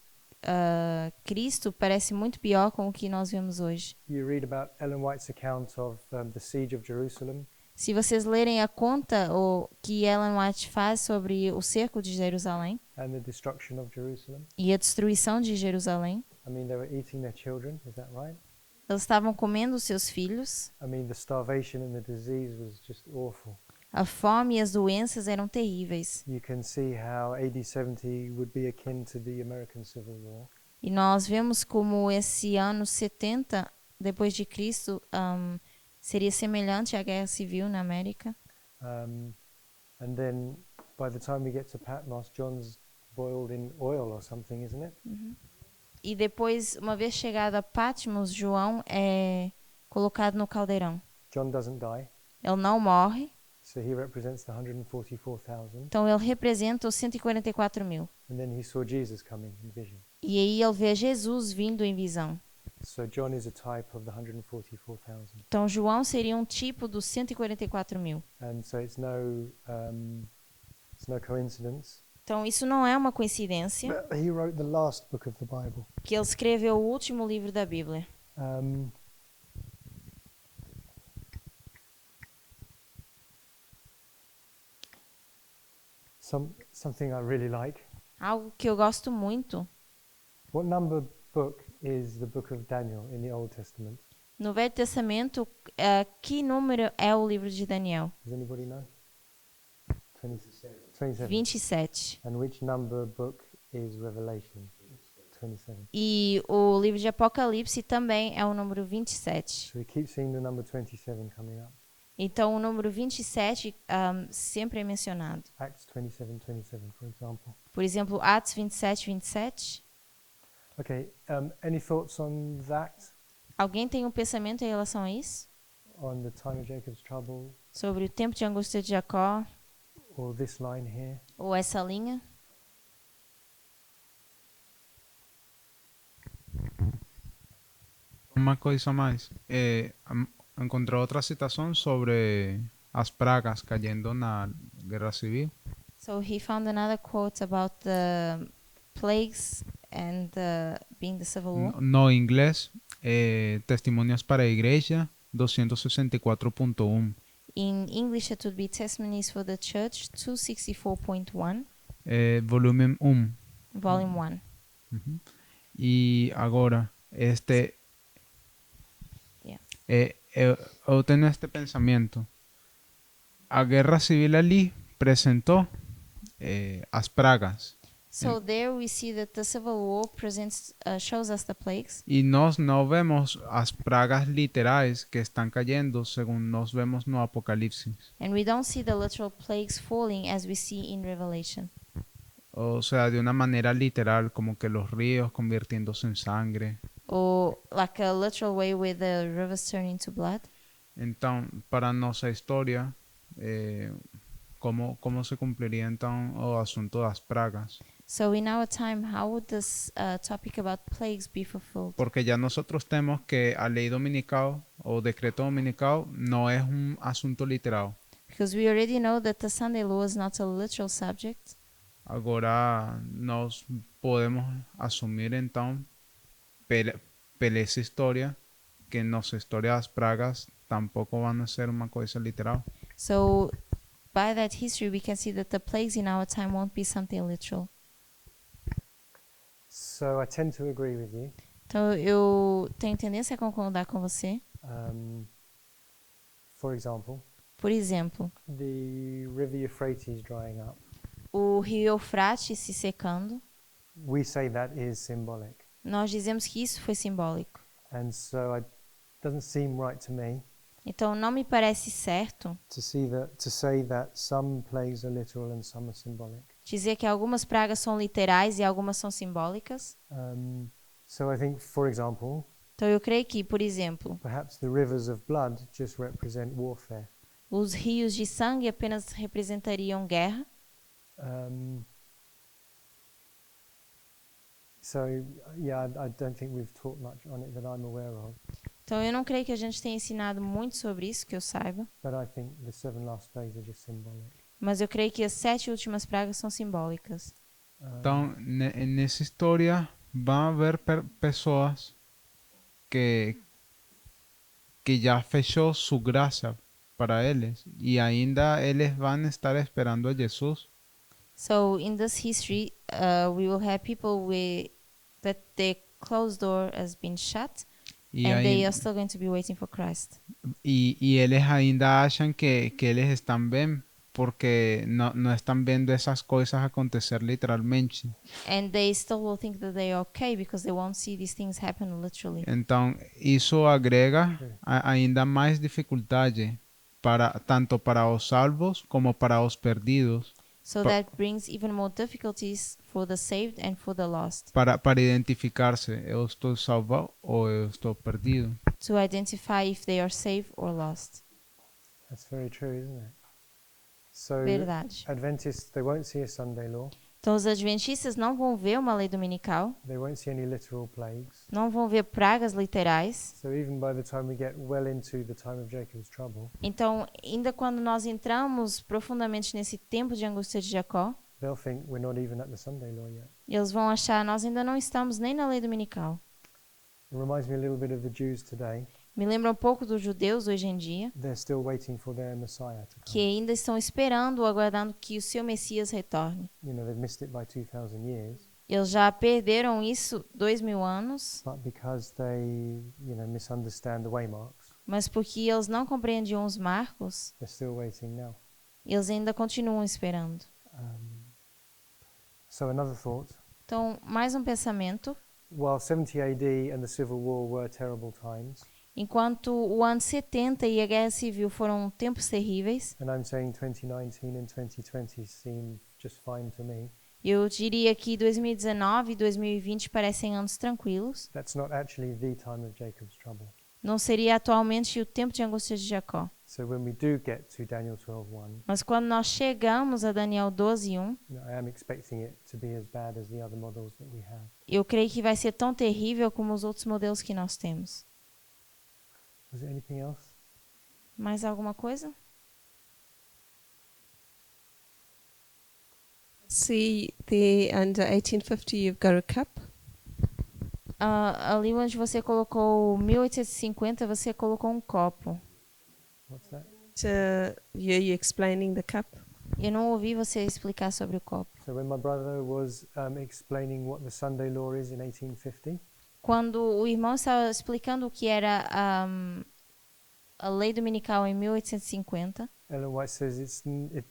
Cristo parece muito pior com o que nós vemos hoje. You read about Ellen White's account of the siege of Jerusalem, Se vocês lerem a conta que Ellen White faz sobre o cerco de Jerusalém and the destruction of Jerusalem. e a destruição de Jerusalém, I mean, they were eating their children, is that right? Eles estavam comendo os seus filhos. I mean, the starvation and the disease was just awful. A fome e as doenças eram terríveis. You can see how AD 70 would be akin to the American Civil War. E nós vemos como esse ano 70 depois de Cristo seria semelhante à Guerra Civil na América. And then by the time we get to Patmos, John's boiled in oil or something, isn't it? E depois, uma vez chegado a Patmos, João é colocado no caldeirão. John doesn't die, Ele não morre, so he represents the 144,000. então ele representa os 144 mil. And then he saw Jesus coming in vision. E aí ele vê Jesus vindo em visão. So John is a type of the 144,000. Então João seria um tipo dos 144 mil. And so it's no coincidence Então isso não é uma coincidência that he wrote the last book of the Bible. que ele escreveu o último livro da Bíblia. Something I really like. Algo que eu gosto muito. What number book is the book of Daniel in the Old Testament? No Velho Testamento, que número é o livro de Daniel? Does anybody know? 27. 27. And which number book is Revelation? 27. E o livro de Apocalipse também é o número 27. So we keep seeing the number 27 coming up. Então o número 27 sempre é mencionado. Acts 27:27, for example. Por exemplo, Atos 27:27. Okay, any thoughts on that? Alguém tem um pensamento em relação a isso? On the time of Jacob's trouble? Sobre o tempo de angústia de Jacó? Or this line here? Ou essa linha? Uma coisa mais. Encontré outra citação sobre as pragas cayendo na Guerra Civil. So he found another quote about the plagues and being the civil war. No inglês, Testimonios para a Igreja 264.1. In English it would be Testimonies for the Church 264.1, Volume 1. Volume 1. E agora, Yeah. eu tenho este pensamento. A Guerra Civil ali apresentou as pragas. So there we see that the civil war shows us the plagues. E nós não vemos as pragas literais que estão cayendo, segundo nós vemos no Apocalipse. And we don't see the literal plagues falling as we see in Revelation. O sea, de una manera literal, como que los ríos convirtiéndose en sangre. Or like a literal way where the rivers turn into blood. Então, para nossa história, como se cumpriria então o assunto das pragas? So in our time, how would this topic about plagues be fulfilled? Porque ya nosotros tenemos que a lei dominical o decreto dominical no es un asunto literal. Because we already know that the Sunday law is not a literal subject. Agora nós podemos assumir então pela essa história que nossa história das pragas tampoco van a ser uma coisa literal. So by that history, we can see that the plagues in our time won't be something literal. So I tend to agree with you. Então eu tenho tendência a concordar com você. For example, Por exemplo, the River Euphrates drying up. o rio Eufrates se secando. We say that is symbolic. Nós dizemos que isso foi simbólico. And so it doesn't seem right to me Então não me parece certo to say that some plagues are literal and some are symbolic. dizer que algumas pragas são literais e algumas são simbólicas. So I think, for example, Então eu creio que, por exemplo, perhaps the rivers of blood just represent warfare. os rios de sangue apenas representariam guerra. So yeah, I don't think we've taught much on it that I'm aware of, Então eu não creio que a gente tenha ensinado muito sobre isso, que eu saiba. but I think the 7 last plagues are just symbolic. Mas eu creio que as 7 últimas pragas são simbólicas. Então, nessa história vão haver pessoas que já fechou sua graça para eles e ainda eles vão estar esperando a Jesus. So in this history, we will have people that their closed door has been shut, E, and they aí, are still going to be waiting for Christ. e eles ainda acham que eles estão bem porque não estão vendo essas coisas acontecer literalmente. And they still will think that they are okay because they won't see these things happen literally. Então, isso agrega ainda mais dificuldade tanto para os salvos como para os perdidos, So that brings even more difficulties for the saved and for the lost para identificar-se, eu estou salvo ou eu estou perdido. to identify if they are saved or lost. That's very true, isn't it? So Verdade. Adventists, they won't see a Sunday law. Então os adventistas não vão ver uma lei dominical, They won't see any literal plagues. não vão ver pragas literais. So even by the time we get well into the time of Jacob's trouble, Então, ainda quando nós entramos profundamente nesse tempo de angústia de Jacó, they'll think we're not even at the Sunday law yet. eles vão achar nós ainda não estamos nem na lei dominical. It reminds me a little bit of the Jews today. Me lembra um pouco dos judeus hoje em dia, They're still waiting for their Messiah to que come. ainda estão esperando, aguardando que o seu Messias retorne. You know, they've missed it by 2,000 years, Eles já perderam isso 2000 anos, but because they, misunderstand the waymarks, mas porque eles não compreendiam os marcos, they're still waiting now. eles ainda continuam esperando. So another thought, Então, mais um pensamento. while 70 AD and the Civil War were terrible times, Enquanto o ano 70 e a Guerra Civil foram tempos terríveis, and I'm saying 2019 and 2020 seem just fine to me, eu diria que 2019 e 2020 parecem anos tranquilos. that's not actually the time of Jacob's trouble. Não seria atualmente o tempo de angústia de Jacó. So when we do get to Daniel 12:1, Mas quando nós chegamos a Daniel 12:1, I am expecting it to be as bad as the other models that we have. eu creio que vai ser tão terrível como os outros modelos que nós temos. Was there anything else? Mais alguma coisa? See, the under 1850, you've got a cup. Ali onde você colocou 1850, você colocou um copo. What's that? You explaining the cup. Eu não ouvi você explicar sobre o copo. So when my brother was explaining what the Sunday law is in 1850, Quando o irmão estava explicando o que era a lei dominical em 1850, Ellen White says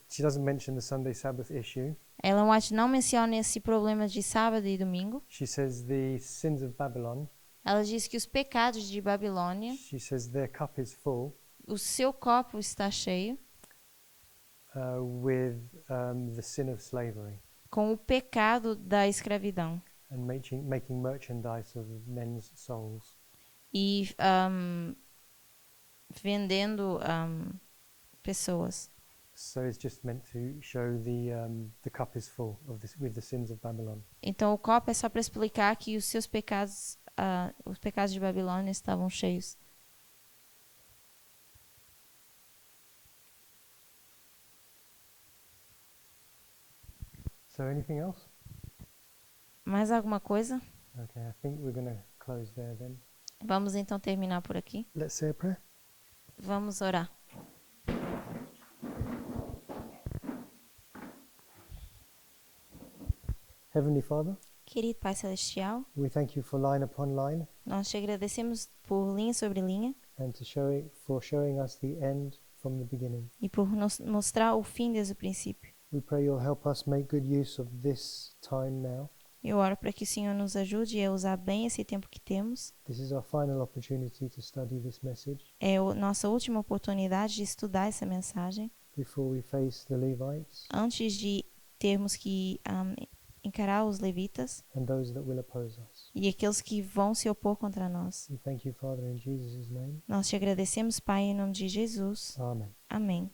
she doesn't mention the Sunday Sabbath issue. Ellen White não menciona esse problema de sábado e domingo. She says the sins of Babylon, Ela diz que os pecados de Babilônia, she says their cup is full o seu copo está cheio with the sin of slavery com o pecado da escravidão and making merchandise of men's souls. e vendendo pessoas. So it's just meant to show the cup is full of this with the sins of Babylon. Então o copo é só para explicar que os seus pecados, os pecados de Babilônia estavam cheios. So anything else? Mais alguma coisa? Okay, I think we're going to close there then. Vamos então terminar por aqui. Let's say a prayer. Vamos orar. Heavenly Father, Querido Pai Celestial, we thank you for line upon line nós te agradecemos por linha sobre linha and for showing us the end from the beginning. e por nos mostrar o fim desde o princípio. We pray you'll help us make good use of this time now. Eu oro para que o Senhor nos ajude a usar bem esse tempo que temos. This is our final opportunity to study this message É a nossa última oportunidade de estudar essa mensagem before we face the Levites antes de termos que encarar os levitas and those that will oppose us. e aqueles que vão se opor contra nós. We thank you, Father, in Jesus' name. Nós te agradecemos, Pai, em nome de Jesus. Amen. Amém.